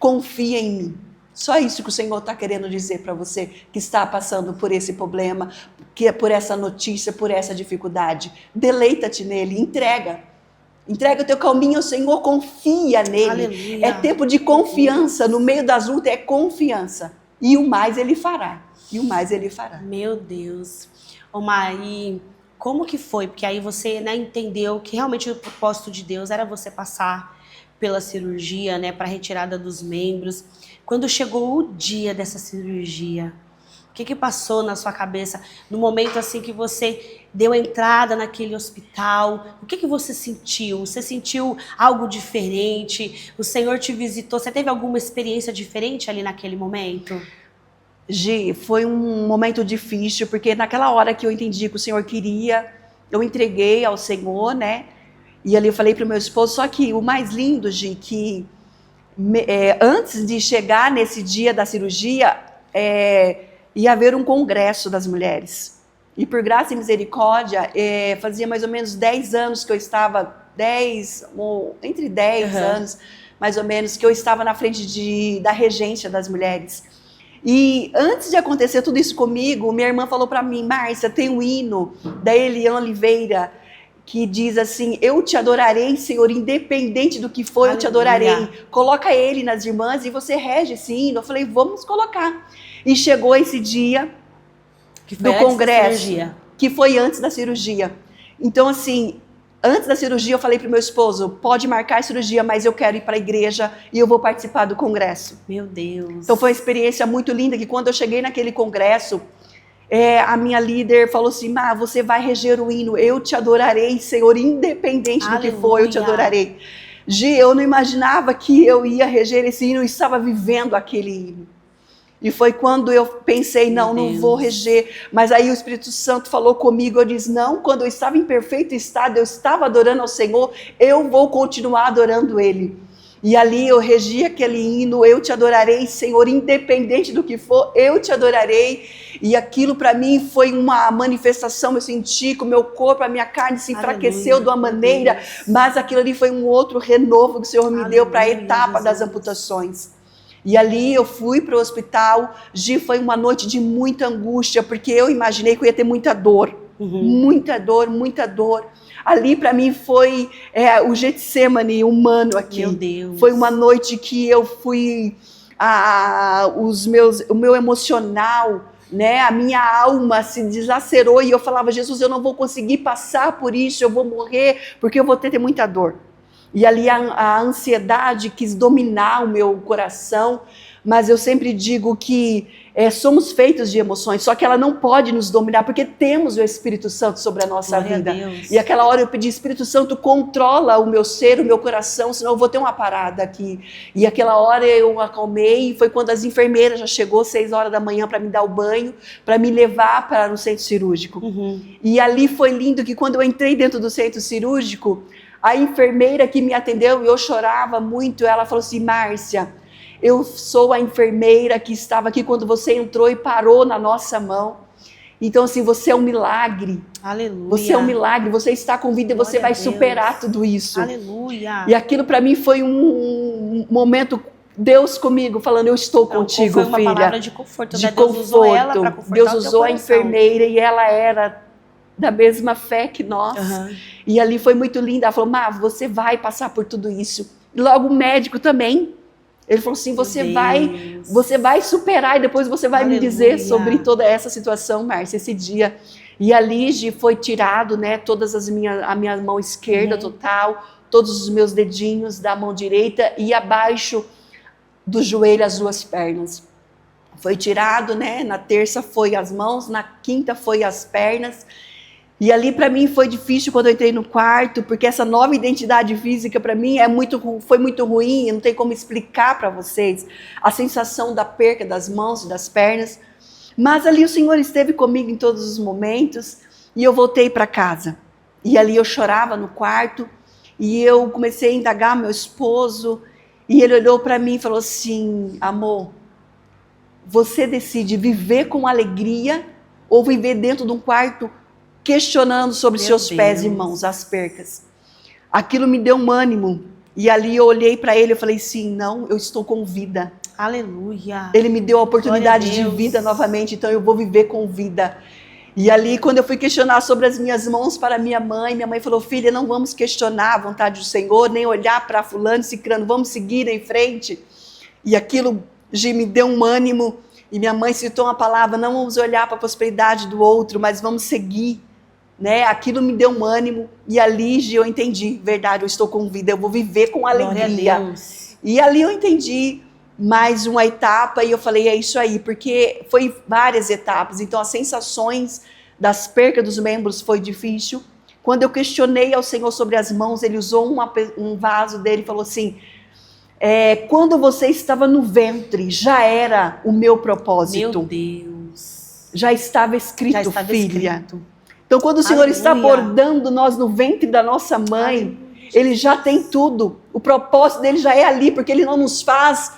Confia em mim. Só isso que o Senhor está querendo dizer para você que está passando por esse problema, que é por essa notícia, por essa dificuldade. Deleita-te nele, entrega. Entrega o teu caminho ao Senhor, confia nele. Aleluia. É tempo de confiança. No meio das lutas é confiança. E o mais ele fará. Meu Deus. Ô Mai, como que foi? Porque aí você, né, entendeu que realmente o propósito de Deus era você passar pela cirurgia, né, para retirada dos membros. Quando chegou o dia dessa cirurgia, o que passou na sua cabeça no momento assim que você deu entrada naquele hospital? O que você sentiu? Você sentiu algo diferente? O Senhor te visitou? Você teve alguma experiência diferente ali naquele momento? Gi, foi um momento difícil, porque naquela hora que eu entendi que o Senhor queria, eu entreguei ao Senhor, né? E ali eu falei para o meu esposo, só que o mais lindo, Gi, que antes de chegar nesse dia da cirurgia, ia haver um congresso das mulheres. E por graça e misericórdia, fazia mais ou menos 10 anos que eu estava, entre 10 anos, mais ou menos, que eu estava na frente da regência das mulheres. E antes de acontecer tudo isso comigo, minha irmã falou para mim: Márcia, tem um hino da Eliane Oliveira que diz assim: eu te adorarei, Senhor, independente do que for. Aleluia. Eu te adorarei. Coloca ele nas irmãs e você rege esse hino. Eu falei: vamos colocar. E chegou esse dia do congresso, que foi antes da cirurgia. Então, assim, antes da cirurgia eu falei para o meu esposo: pode marcar a cirurgia, mas eu quero ir para a igreja e eu vou participar do congresso. Meu Deus. Então foi uma experiência muito linda, que quando eu cheguei naquele congresso, a minha líder falou assim: Má, você vai reger o hino, eu te adorarei, Senhor, independente do que for, eu te adorarei. Gi, eu não imaginava que eu ia reger esse hino, eu estava vivendo aquele hino. E foi quando eu pensei: não vou reger. Mas aí o Espírito Santo falou comigo, eu disse: não, quando eu estava em perfeito estado, eu estava adorando ao Senhor, eu vou continuar adorando Ele. E ali eu regi aquele hino: eu te adorarei, Senhor, independente do que for, eu te adorarei. E aquilo para mim foi uma manifestação. Eu senti que o meu corpo, a minha carne se enfraqueceu de uma maneira, mas aquilo ali foi um outro renovo que o Senhor me deu para a etapa das amputações. E ali eu fui para o hospital. Gi, foi uma noite de muita angústia, porque eu imaginei que eu ia ter muita dor. Muita dor. Ali para mim foi o Getsemane humano aqui. Meu Deus. Foi uma noite que eu fui, o meu emocional, né, a minha alma se desacerou e eu falava: Jesus, eu não vou conseguir passar por isso, eu vou morrer porque eu vou ter muita dor. E ali a ansiedade quis dominar o meu coração, mas eu sempre digo que somos feitos de emoções, só que ela não pode nos dominar, porque temos o Espírito Santo sobre a nossa Glória vida. a Deus. E aquela hora eu pedi, Espírito Santo, controla o meu ser, o meu coração, senão eu vou ter uma parada aqui. E aquela hora eu acalmei, e foi quando as enfermeiras já chegou 6 horas da manhã para me dar o banho, para me levar para o centro cirúrgico. E ali foi lindo que quando eu entrei dentro do centro cirúrgico, a enfermeira que me atendeu, e eu chorava muito, ela falou assim, Márcia, eu sou a enfermeira que estava aqui quando você entrou e parou na nossa mão. Então, assim, você é um milagre. Aleluia. Você é um milagre, você está com vida e você vai superar tudo isso. Aleluia. E aquilo para mim foi um momento, Deus comigo, falando, eu estou contigo, foi uma filha. palavra de conforto. De né? Deus conforto. usou ela para confortar Deus o teu usou a coração. enfermeira e ela era da mesma fé que nós. E ali foi muito lindo. Ela falou, Má, você vai passar por tudo isso. E logo o médico também. Ele falou assim, você vai superar e depois você vai me dizer sobre toda essa situação, Márcia, esse dia. E a Lige foi tirado, né, todas a minha mão esquerda total, todos os meus dedinhos da mão direita e abaixo do joelho as 2 pernas. Foi tirado, né, na terça foi as mãos, na quinta foi as pernas. E ali para mim foi difícil quando eu entrei no quarto, porque essa nova identidade física para mim foi muito ruim, eu não tenho como explicar para vocês a sensação da perca das mãos e das pernas. Mas ali o Senhor esteve comigo em todos os momentos e eu voltei para casa. E ali eu chorava no quarto e eu comecei a indagar meu esposo e ele olhou para mim e falou assim, amor, você decide viver com alegria ou viver dentro de um quarto questionando sobre seus pés e mãos, as percas. Aquilo me deu um ânimo. E ali eu olhei para ele e falei, sim, não, eu estou com vida. Aleluia. Ele me deu a oportunidade de vida novamente, então eu vou viver com vida. E ali, quando eu fui questionar sobre as minhas mãos para minha mãe falou, filha, não vamos questionar a vontade do Senhor, nem olhar para fulano, cicrano, vamos seguir em frente. E aquilo me deu um ânimo. E minha mãe citou uma palavra, não vamos olhar para a prosperidade do outro, mas vamos seguir. Né? Aquilo me deu um ânimo e ali eu entendi, verdade, eu estou com vida, eu vou viver com alegria. E ali eu entendi mais uma etapa e eu falei, é isso aí, porque foi várias etapas, então as sensações das percas dos membros foi difícil. Quando eu questionei ao Senhor sobre as mãos, ele usou um vaso dele e falou assim, quando você estava no ventre, já era o meu propósito. Meu Deus. Já estava escrito, filha. Então, quando o Senhor está bordando nós no ventre da nossa mãe, Ele já tem tudo. O propósito dele já é ali, porque Ele não nos faz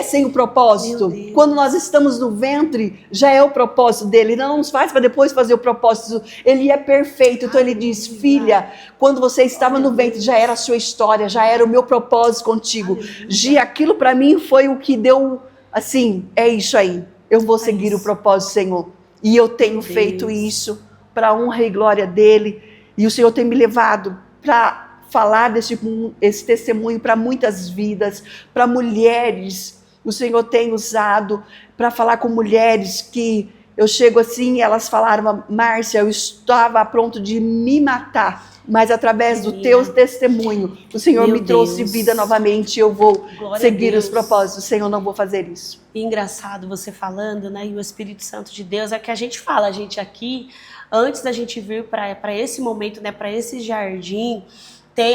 sem o propósito. Quando nós estamos no ventre, já é o propósito dele. Ele não nos faz para depois fazer o propósito. Ele é perfeito. Então, Ele diz, filha, quando você estava no ventre, já era a sua história, já era o meu propósito contigo. Gi, aquilo para mim foi o que deu, assim, é isso aí. Eu vou seguir o propósito, Senhor. E eu tenho feito isso para a honra e glória dele, e o Senhor tem me levado para falar esse testemunho para muitas vidas, para mulheres, o Senhor tem usado para falar com mulheres que eu chego assim, elas falaram, Márcia, eu estava a ponto de me matar, mas através do teu testemunho, o Senhor me trouxe vida novamente, eu vou seguir os propósitos, Senhor, não vou fazer isso. E engraçado você falando, né, e o Espírito Santo de Deus, é que a gente fala, a gente aqui, antes da gente vir para esse momento, né, para esse jardim,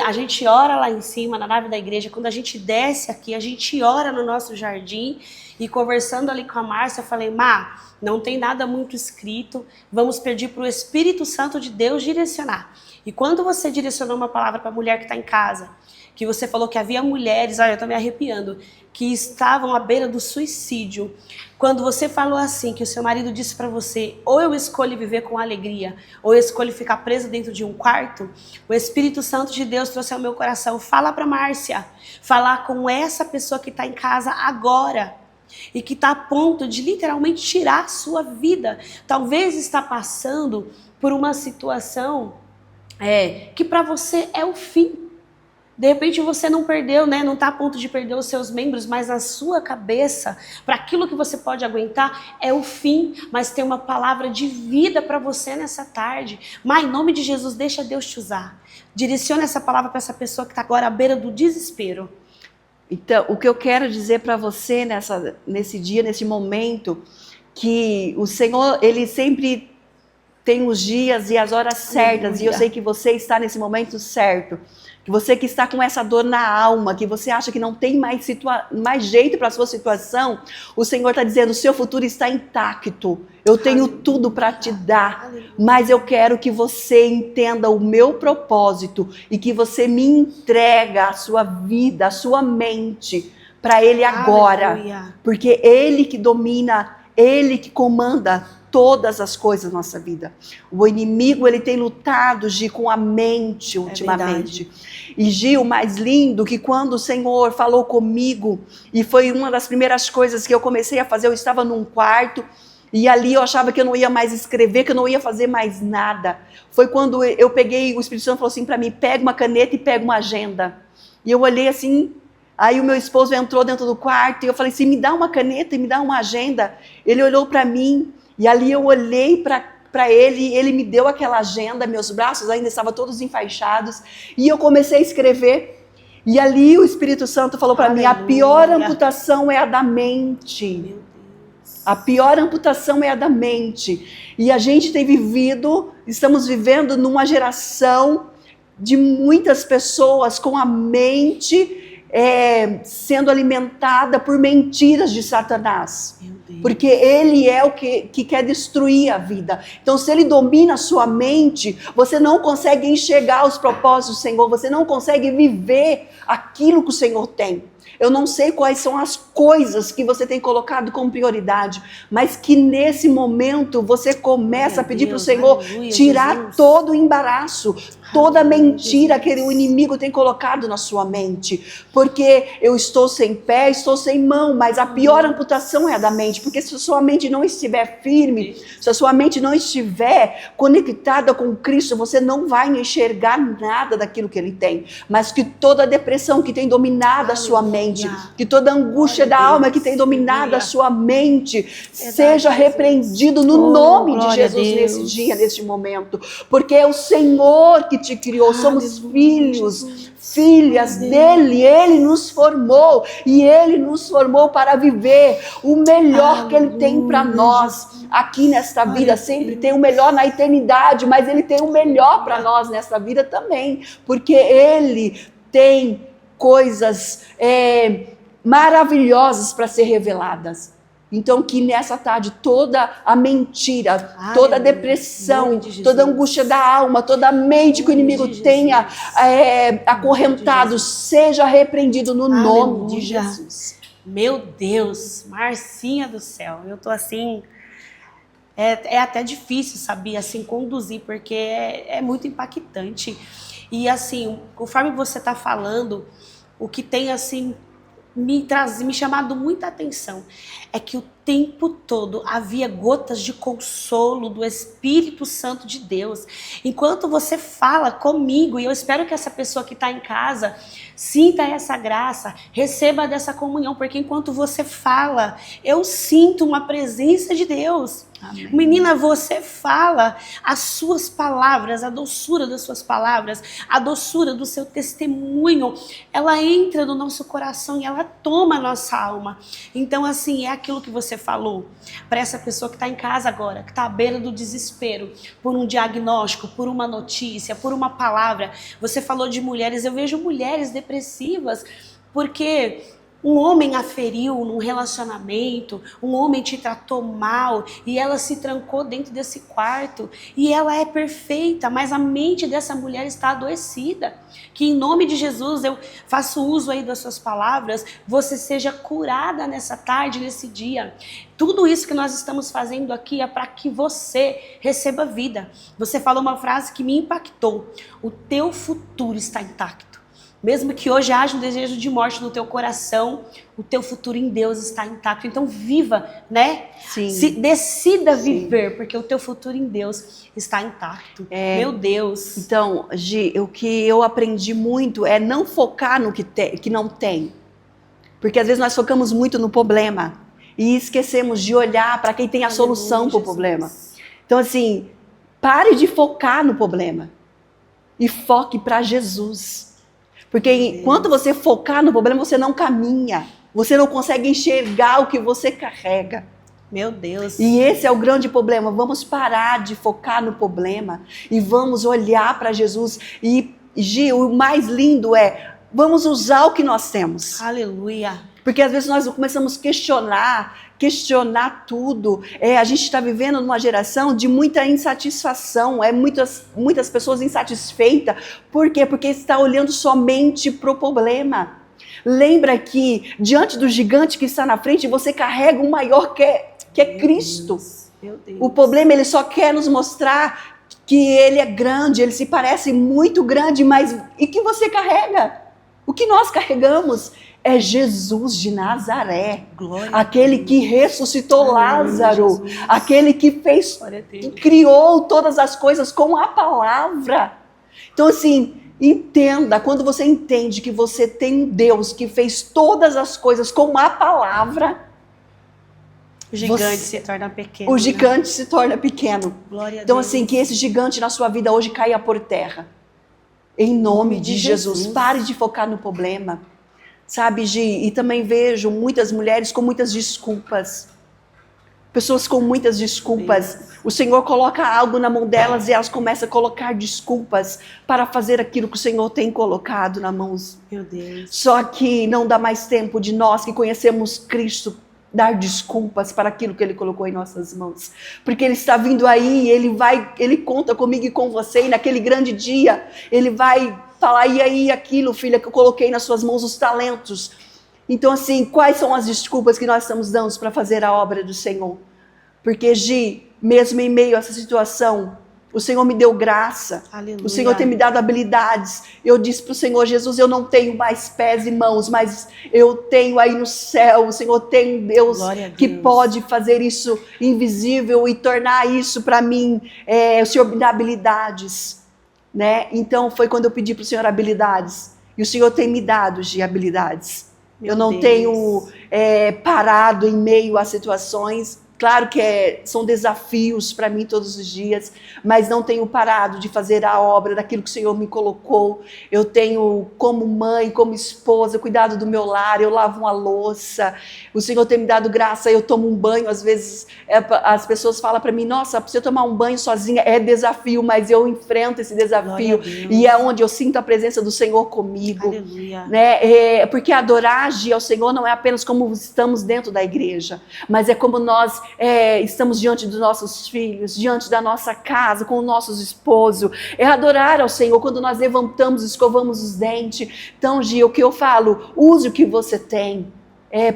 a gente ora lá em cima, na nave da igreja, quando a gente desce aqui, a gente ora no nosso jardim, e conversando ali com a Márcia, eu falei, Má, não tem nada muito escrito, vamos pedir para o Espírito Santo de Deus direcionar. E quando você direcionou uma palavra para a mulher que está em casa, que você falou que havia mulheres, olha, eu estou me arrepiando, que estavam à beira do suicídio. Quando você falou assim, que o seu marido disse para você, ou eu escolho viver com alegria, ou eu escolho ficar preso dentro de um quarto, o Espírito Santo de Deus trouxe ao meu coração, fala para Márcia, falar com essa pessoa que está em casa agora, e que está a ponto de literalmente tirar a sua vida. Talvez está passando por uma situação que para você é o fim. De repente você não perdeu, né? Não está a ponto de perder os seus membros, mas na sua cabeça, para aquilo que você pode aguentar, é o fim. Mas tem uma palavra de vida para você nessa tarde. Mas em nome de Jesus, deixa Deus te usar. Direciona essa palavra para essa pessoa que está agora à beira do desespero. Então, o que eu quero dizer para você nesse dia, nesse momento, que o Senhor, Ele sempre tem os dias e as horas certas, e eu sei que você está nesse momento certo, que você que está com essa dor na alma, que você acha que não tem mais jeito para a sua situação, o Senhor está dizendo, o seu futuro está intacto, eu tenho tudo para te dar, mas eu quero que você entenda o meu propósito, e que você me entrega a sua vida, a sua mente, para Ele agora, porque Ele que domina, Ele que comanda todas as coisas da nossa vida. O inimigo, ele tem lutado, Gi, com a mente ultimamente. E Gi, o mais lindo, que quando o Senhor falou comigo, e foi uma das primeiras coisas que eu comecei a fazer, eu estava num quarto, e ali eu achava que eu não ia mais escrever, que eu não ia fazer mais nada. Foi quando eu peguei, o Espírito Santo falou assim para mim, pega uma caneta e pega uma agenda. E eu olhei assim, aí o meu esposo entrou dentro do quarto, e eu falei assim, me dá uma caneta e me dá uma agenda. Ele olhou para mim, e ali eu olhei para ele, ele me deu aquela agenda, meus braços ainda estavam todos enfaixados, e eu comecei a escrever, e ali o Espírito Santo falou para mim, a pior amputação é a da mente, a pior amputação é a da mente, e a gente estamos vivendo numa geração de muitas pessoas com a mente sendo alimentada por mentiras de Satanás, porque ele é o que quer destruir a vida. Então, se ele domina a sua mente, você não consegue enxergar os propósitos do Senhor, você não consegue viver aquilo que o Senhor tem. Eu não sei quais são as coisas que você tem colocado como prioridade, mas que nesse momento você começa a pedir para o Senhor tirar todo o embaraço, toda a mentira que o inimigo tem colocado na sua mente. Porque eu estou sem pé, estou sem mão, mas a pior amputação é a da mente. Porque se a sua mente não estiver firme, se a sua mente não estiver conectada com Cristo, você não vai enxergar nada daquilo que Ele tem. Mas que toda a depressão que tem dominado a sua mente, que toda a angústia da alma que tem dominado a sua mente, seja repreendido no nome de Jesus nesse dia, neste momento. Porque é o Senhor que te criou, somos filhos, filhas dele, ele nos formou, e ele nos formou para viver o melhor que ele tem para nós aqui nesta vida. Sempre tem o melhor na eternidade, mas ele tem o melhor para nós nesta vida também, porque ele tem coisas maravilhosas para ser reveladas. Então, que nessa tarde toda a mentira, toda a depressão, toda a angústia da alma, toda a mente que o inimigo tenha acorrentado, seja repreendido no nome de Jesus. Meu Deus, Marcinha do céu, eu tô assim, é até difícil, sabia, assim, conduzir, porque é muito impactante. E assim, conforme você tá falando, o que tem assim me chamado muita atenção é que o tempo todo havia gotas de consolo do Espírito Santo de Deus. Enquanto você fala comigo, e eu espero que essa pessoa que está em casa sinta essa graça, receba dessa comunhão, porque enquanto você fala, eu sinto uma presença de Deus. Amém. Menina, você fala, as suas palavras, a doçura das suas palavras, a doçura do seu testemunho, ela entra no nosso coração e ela toma a nossa alma. Então, assim, é aquilo que você falou para essa pessoa que está em casa agora, que está à beira do desespero, por um diagnóstico, por uma notícia, por uma palavra. Você falou de mulheres, eu vejo mulheres depressivas, porque um homem a feriu num relacionamento, um homem te tratou mal e ela se trancou dentro desse quarto e ela é perfeita, mas a mente dessa mulher está adoecida. Que em nome de Jesus eu faço uso aí das suas palavras, você seja curada nessa tarde, nesse dia. Tudo isso que nós estamos fazendo aqui é para que você receba vida. Você falou uma frase que me impactou: o teu futuro está intacto. Mesmo que hoje haja um desejo de morte no teu coração, o teu futuro em Deus está intacto. Então viva, né? Sim. Decida viver, porque o teu futuro em Deus está intacto. Meu Deus. Então, Gi, o que eu aprendi muito é não focar no que não tem. Porque às vezes nós focamos muito no problema e esquecemos de olhar para quem tem a solução para o problema. Então, assim, pare de focar no problema e foque para Jesus. Porque enquanto você focar no problema, você não caminha. Você não consegue enxergar o que você carrega. Meu Deus. E esse é o grande problema. Vamos parar de focar no problema e vamos olhar para Jesus. E, Gi, o mais lindo é, vamos usar o que nós temos. Aleluia. Porque às vezes nós começamos a questionar tudo. A gente está vivendo numa geração de muita insatisfação, muitas pessoas insatisfeitas. Por quê? Porque está olhando somente para o problema. Lembra que diante do gigante que está na frente, você carrega o maior que é Cristo. Meu Deus. O problema, ele só quer nos mostrar que ele é grande, ele se parece muito grande, mas e que você carrega? O que nós carregamos é Jesus de Nazaré, Glória aquele que ressuscitou Lázaro, Jesus. aquele que que criou todas as coisas com a palavra. Então assim, entenda, quando você entende que você tem um Deus que fez todas as coisas com a palavra, o gigante se torna pequeno. O gigante se torna pequeno. Glória a então, Deus. assim, que esse gigante na sua vida hoje caia por terra. Em nome de Jesus. Pare de focar no problema. Sabe, Gi? E também vejo muitas mulheres com muitas desculpas. Pessoas com muitas desculpas. Deus. O Senhor coloca algo na mão delas e elas começam a colocar desculpas para fazer aquilo que o Senhor tem colocado na mão. Meu Deus. Só que não dá mais tempo de nós que conhecemos Cristo dar desculpas para aquilo que Ele colocou em nossas mãos. Porque Ele está vindo aí, Ele conta comigo e com você, e naquele grande dia, Ele vai falar, e aí aquilo, filha, que eu coloquei nas suas mãos, os talentos. Então assim, quais são as desculpas que nós estamos dando para fazer a obra do Senhor? Porque, Gi, mesmo em meio a essa situação, o Senhor me deu graça. Aleluia. O Senhor tem me dado habilidades. Eu disse para o Senhor, Jesus, eu não tenho mais pés e mãos, mas eu tenho aí no céu. O Senhor tem Deus que pode fazer isso invisível e tornar isso para mim. O Senhor me dá habilidades, né? Então foi quando eu pedi para o Senhor habilidades. E o Senhor tem me dado de habilidades. Eu não tenho parado em meio a situações. Claro que são desafios para mim todos os dias, mas não tenho parado de fazer a obra daquilo que o Senhor me colocou. Eu tenho, como mãe, como esposa, cuidado do meu lar, eu lavo uma louça. O Senhor tem me dado graça, eu tomo um banho. Às vezes as pessoas falam para mim, nossa, para você tomar um banho sozinha é desafio, mas eu enfrento esse desafio e é onde eu sinto a presença do Senhor comigo. Aleluia. Né? Porque adorar, agir ao Senhor não é apenas como estamos dentro da igreja, mas é como nós estamos diante dos nossos filhos, diante da nossa casa, com os nossos esposos. É adorar ao Senhor quando nós levantamos, escovamos os dentes. Então, Gi, o que eu falo, use o que você tem.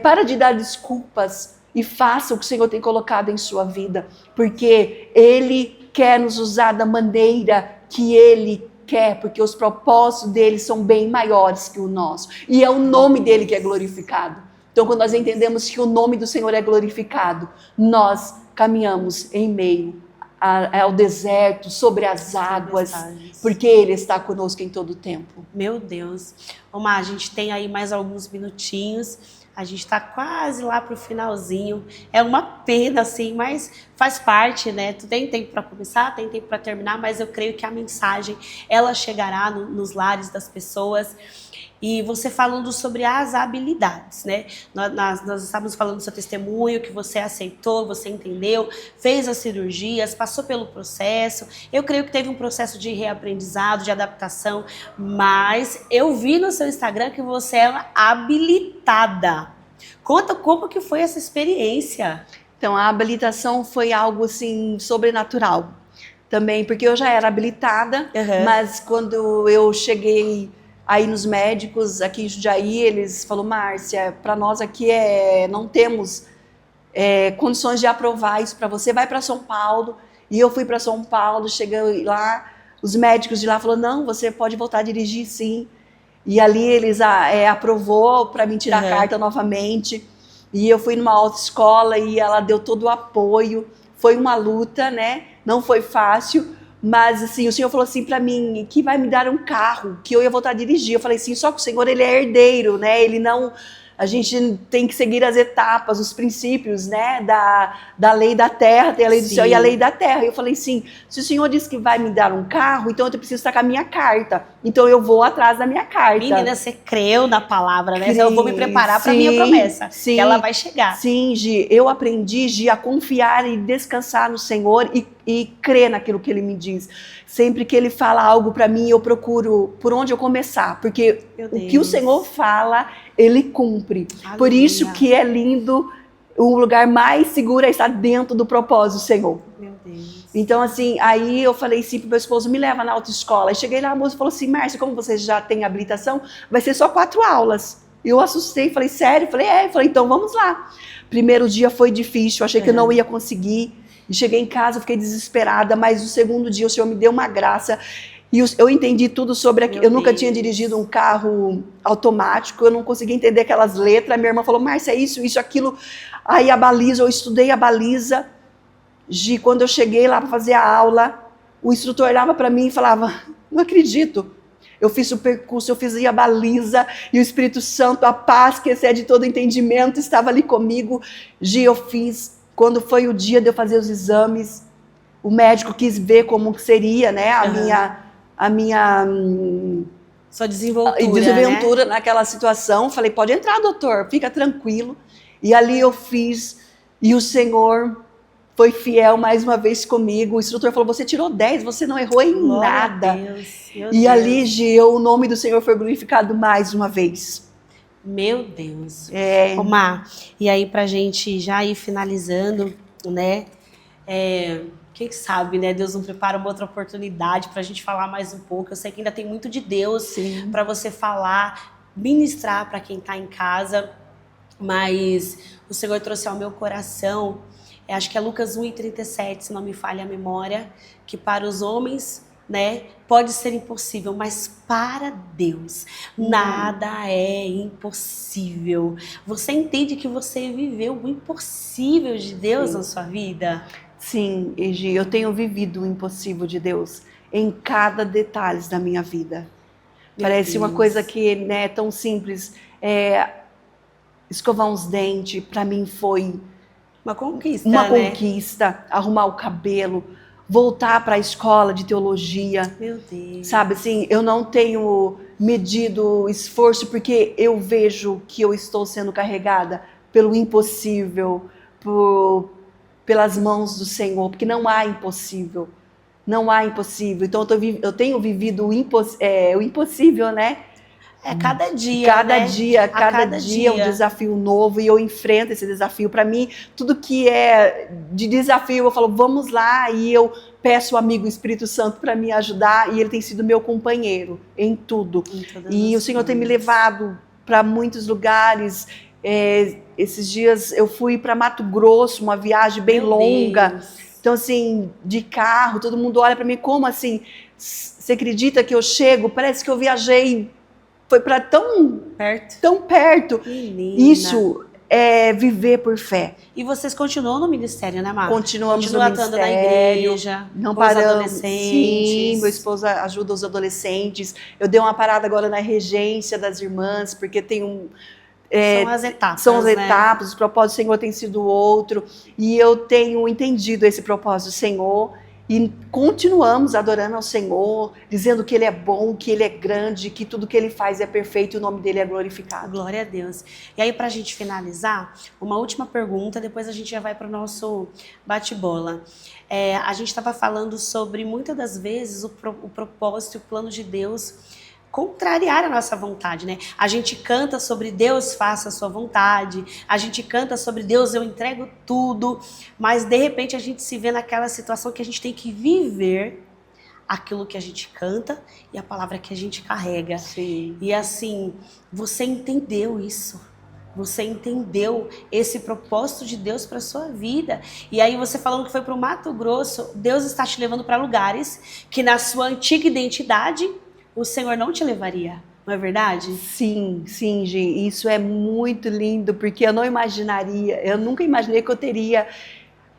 Para de dar desculpas e faça o que o Senhor tem colocado em sua vida, porque Ele quer nos usar da maneira que Ele quer, porque os propósitos dele são bem maiores que o nosso. E é o nome dele que é glorificado. Então, quando nós entendemos que o nome do Senhor é glorificado, nós caminhamos em meio ao deserto, sobre as águas, porque Ele está conosco em todo o tempo. Meu Deus. Omar, a gente tem aí mais alguns minutinhos, a gente está quase lá para o finalzinho. É uma pena, assim, mas faz parte, né? Tu tem tempo para começar, tem tempo para terminar, mas eu creio que a mensagem, ela chegará nos lares das pessoas. E você falando sobre as habilidades, né? Nós estávamos falando do seu testemunho, que você aceitou, você entendeu, fez as cirurgias, passou pelo processo. Eu creio que teve um processo de reaprendizado, de adaptação, mas eu vi no seu Instagram que você é habilitada. Conta como que foi essa experiência. Então, a habilitação foi algo, assim, sobrenatural também, porque eu já era habilitada, mas quando eu cheguei aí nos médicos, aqui em Jundiaí, eles falaram, Márcia, para nós aqui não temos condições de aprovar isso para você, vai para São Paulo. E eu fui para São Paulo, cheguei lá, os médicos de lá falaram, não, você pode voltar a dirigir sim. E ali eles aprovou para mim tirar a carta novamente. E eu fui numa autoescola e ela deu todo o apoio. Foi uma luta, né? Não foi fácil. Mas assim, o Senhor falou assim para mim, que vai me dar um carro, que eu ia voltar a dirigir. Eu falei assim, só que o Senhor, Ele é herdeiro, né? Ele não a gente tem que seguir as etapas, os princípios, né, da lei da terra, tem a lei do céu e a lei da terra. E eu falei assim, se o Senhor disse que vai me dar um carro, então eu preciso estar com a minha carta. Então eu vou atrás da minha carta. Menina, você creu na palavra, né? Sim, Eu vou me preparar para a minha promessa, sim, que ela vai chegar. Sim, Gi, eu aprendi, Gi, a confiar e descansar no Senhor e crer naquilo que Ele me diz. Sempre que Ele fala algo para mim, eu procuro por onde eu começar, porque o que o Senhor fala, Ele cumpre. Aleluia. Por isso que é lindo, o lugar mais seguro é estar dentro do propósito do Senhor. Meu Deus. Então, assim, aí eu falei assim pro meu esposo, me leva na autoescola. Aí cheguei lá, a moça falou assim, Márcia, como você já tem habilitação, vai ser só 4 aulas. Eu assustei, falei, sério? Falei, falei, então vamos lá. Primeiro dia foi difícil, achei que eu não ia conseguir. E cheguei em casa, fiquei desesperada, mas o segundo dia o Senhor me deu uma graça. E eu entendi tudo sobre aquilo. Eu nunca tinha dirigido um carro automático, eu não conseguia entender aquelas letras. Minha irmã falou, Márcia, isso, aquilo. Aí a baliza, eu estudei a baliza. Gi, quando eu cheguei lá para fazer a aula, o instrutor olhava para mim e falava, não acredito. Eu fiz o percurso, eu fiz a baliza, e o Espírito Santo, a paz que excede todo entendimento, estava ali comigo. Gi, eu fiz. Quando foi o dia de eu fazer os exames, o médico quis ver como que seria, né, a minha sua desenvoltura, né? Naquela situação. Falei, pode entrar, doutor, fica tranquilo. E ali eu fiz, e o Senhor foi fiel mais uma vez comigo. O instrutor falou, você tirou 10, você não errou em nada. E ali, Gi, o nome do Senhor foi glorificado mais uma vez. Meu Deus. Omar, e aí pra gente já ir finalizando, né? Quem sabe, né? Deus não prepara uma outra oportunidade pra gente falar mais um pouco. Eu sei que ainda tem muito de Deus para você falar, ministrar para quem tá em casa, mas o Senhor trouxe ao meu coração, acho que é Lucas 1:37, se não me falha a memória, que para os homens, né, pode ser impossível, mas para Deus nada é impossível. Você entende que você viveu o impossível de Deus na sua vida? Sim, Egi, eu tenho vivido o impossível de Deus em cada detalhe da minha vida. Parece uma coisa que, né, é tão simples. Escovar uns dentes, para mim foi uma conquista, uma conquista. Arrumar o cabelo, voltar para a escola de teologia. Meu Deus. Sabe, assim, eu não tenho medido esforço porque eu vejo que eu estou sendo carregada pelo impossível, pelas mãos do Senhor, porque não há impossível. Não há impossível. Então eu tenho vivido o impossível, né? Cada dia, cada né? dia é um desafio novo, e eu enfrento esse desafio. Para mim, tudo que é de desafio, eu falo, vamos lá, e eu peço ao amigo Espírito Santo para me ajudar, e ele tem sido meu companheiro em tudo. E o Senhor tem me levado para muitos lugares. Esses dias eu fui para Mato Grosso, uma viagem bem longa. Então, assim, de carro, todo mundo olha para mim como assim, você acredita que eu chego? Parece que eu viajei, foi para tão perto. Menina. Isso é viver por fé. E vocês continuam no ministério, né, Marta? Continuamos no ministério, na igreja, não paramos. Adolescentes. Sim, meu esposo ajuda os adolescentes. Eu dei uma parada agora na regência das irmãs, porque tem são as etapas. São as etapas, os propósitos do Senhor tem sido outro. E eu tenho entendido esse propósito do Senhor. E continuamos adorando ao Senhor, dizendo que Ele é bom, que Ele é grande, que tudo que Ele faz é perfeito e o nome dEle é glorificado. Glória a Deus. E aí, para a gente finalizar, uma última pergunta, depois a gente já vai para o nosso bate-bola. A gente estava falando sobre, muitas das vezes, o propósito e o plano de Deus contrariar a nossa vontade, né? A gente canta sobre Deus, faça a sua vontade, a gente canta sobre Deus, eu entrego tudo, mas de repente a gente se vê naquela situação que a gente tem que viver aquilo que a gente canta e a palavra que a gente carrega. Sim. E assim, você entendeu isso? Você entendeu esse propósito de Deus para sua vida? E aí você falando que foi para o Mato Grosso, Deus está te levando para lugares que na sua antiga identidade o Senhor não te levaria, não é verdade? Sim, Gi, isso é muito lindo, porque eu não imaginaria, eu nunca imaginei que eu teria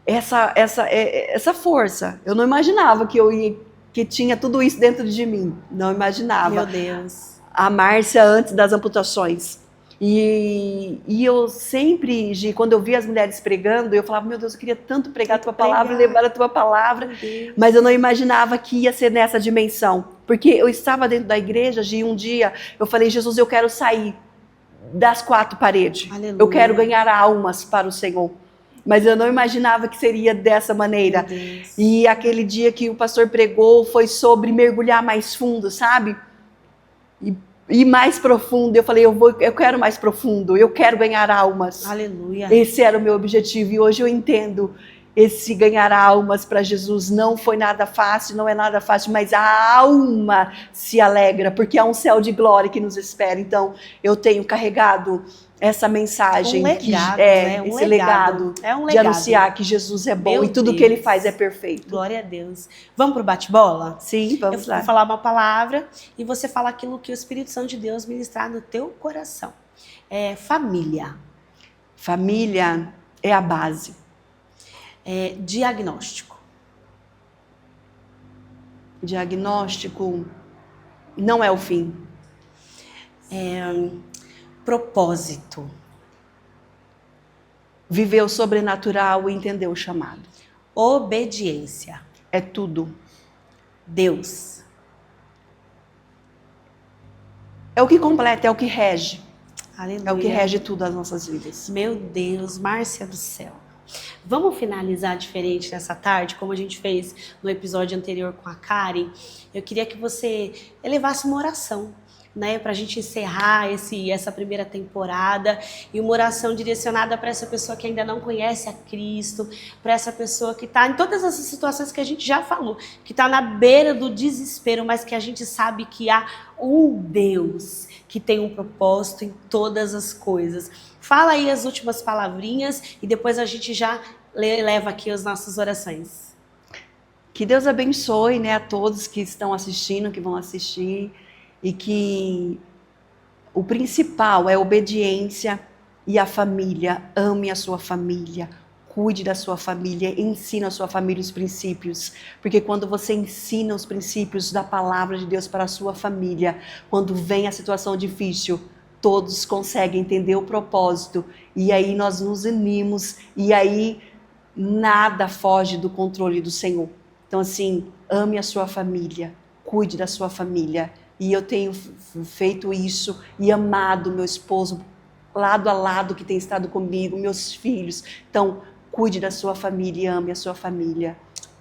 essa força. Eu não imaginava que tinha tudo isso dentro de mim, não imaginava. Meu Deus. A Márcia antes das amputações. E eu sempre, Gi, quando eu via as mulheres pregando, eu falava, meu Deus, eu queria tanto pregar a tua palavra, levar a tua palavra, mas eu não imaginava que ia ser nessa dimensão, porque eu estava dentro da igreja, Gi, um dia eu falei, Jesus, eu quero sair das quatro paredes, Aleluia. Eu quero ganhar almas para o Senhor. Mas eu não imaginava que seria dessa maneira. E aquele dia que o pastor pregou foi sobre mergulhar mais fundo, sabe? E mais profundo. Eu falei, eu quero mais profundo, eu quero ganhar almas. Aleluia. Esse era o meu objetivo. E hoje eu entendo, esse ganhar almas para Jesus não foi nada fácil, não é nada fácil, mas a alma se alegra, porque há um céu de glória que nos espera. Então, eu tenho carregado essa mensagem, legado, esse legado de anunciar que Jesus é bom e tudo que ele faz é perfeito. Glória a Deus. Vamos pro bate-bola? Sim, vamos lá. Eu vou falar uma palavra e você fala aquilo que o Espírito Santo de Deus ministrar no teu coração. Família. Família é a base. Diagnóstico. Diagnóstico não é o fim. Propósito. Viver o sobrenatural e entender o chamado. Obediência. É tudo. Deus. É o que completa, é o que rege. Aleluia. É o que rege tudo as nossas vidas. Meu Deus, Márcia do céu. Vamos finalizar diferente nessa tarde, como a gente fez no episódio anterior com a Karen. Eu queria que você elevasse uma oração, né, para a gente encerrar essa primeira temporada, e uma oração direcionada para essa pessoa que ainda não conhece a Cristo, para essa pessoa que está em todas essas situações que a gente já falou, que está na beira do desespero, mas que a gente sabe que há um Deus que tem um propósito em todas as coisas. Fala aí as últimas palavrinhas e depois a gente já leva aqui as nossas orações. Que Deus abençoe, né, a todos que estão assistindo, que vão assistir, e que o principal é a obediência e a família. Ame a sua família, cuide da sua família, ensina a sua família os princípios. Porque quando você ensina os princípios da palavra de Deus para a sua família, quando vem a situação difícil, todos conseguem entender o propósito. E aí nós nos unimos e aí nada foge do controle do Senhor. Então assim, ame a sua família, cuide da sua família. E eu tenho feito isso e amado meu esposo lado a lado que tem estado comigo, meus filhos. Então, cuide da sua família e ame a sua família.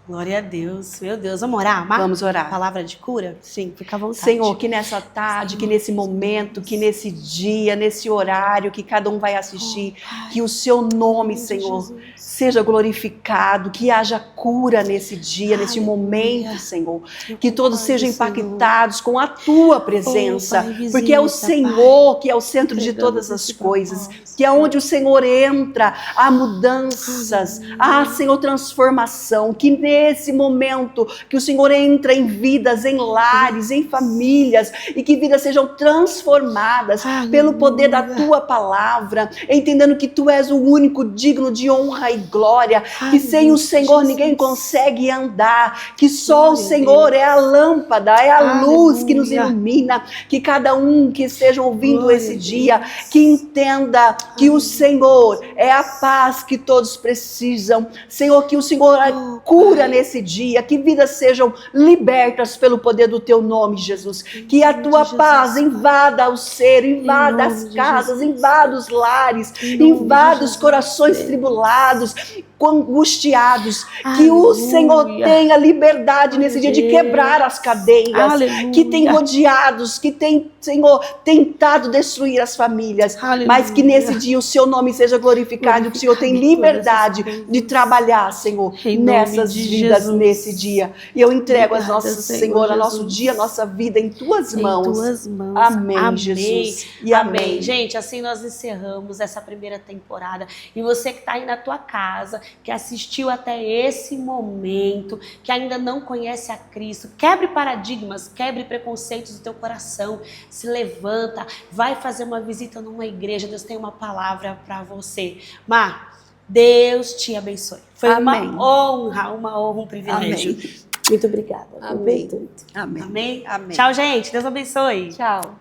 Glória a Deus. Meu Deus, vamos orar, Mar? Vamos orar. Palavra de cura? Sim. Fica à vontade. Senhor, que nessa tarde, que nesse momento, que nesse dia, nesse horário que cada um vai assistir, que o seu nome, Senhor, seja glorificado, que haja cura nesse dia, nesse momento, Senhor. Que todos sejam impactados com a tua presença, porque é o Senhor que é o centro de todas as coisas, que é onde o Senhor entra, há mudanças, há, Senhor, transformação, que nesse momento que o Senhor entra em vidas, em lares, em famílias, e que vidas sejam transformadas pelo poder da tua palavra, entendendo que tu és o único digno de honra e glória, que sem o Senhor ninguém consegue andar, que só o Senhor é a lâmpada, é a luz que nos ilumina, que cada um que esteja ouvindo esse dia, que entenda que o Senhor é a paz que todos precisam, Senhor, que o Senhor cura nesse dia, que vidas sejam libertas pelo poder do teu nome, Jesus, que a tua paz invada o ser, invada as casas, invada os lares, invada os corações tribulados, angustiados, que o Senhor tenha liberdade nesse dia de quebrar as cadeias, que tem rodeados, que tem, Senhor, tentado destruir as famílias, mas que nesse dia o seu nome seja glorificado, que o Senhor tem liberdade de trabalhar, Senhor, nessas vidas, nesse dia. E eu entrego as nossas, Senhor, a nosso dia, a nossa vida em tuas mãos. Em tuas mãos. Amém, Jesus. E amém. Gente, assim nós encerramos essa primeira temporada. E você que está aí na tua casa, que assistiu até esse momento, que ainda não conhece a Cristo, quebre paradigmas, quebre preconceitos do teu coração, se levanta, vai fazer uma visita numa igreja, Deus tem uma palavra para você. Mar, Deus te abençoe. Foi Amém. uma honra, um privilégio. Amém. Muito obrigada. Amém. Amém. Amém. Amém. Tchau, gente. Deus abençoe. Tchau.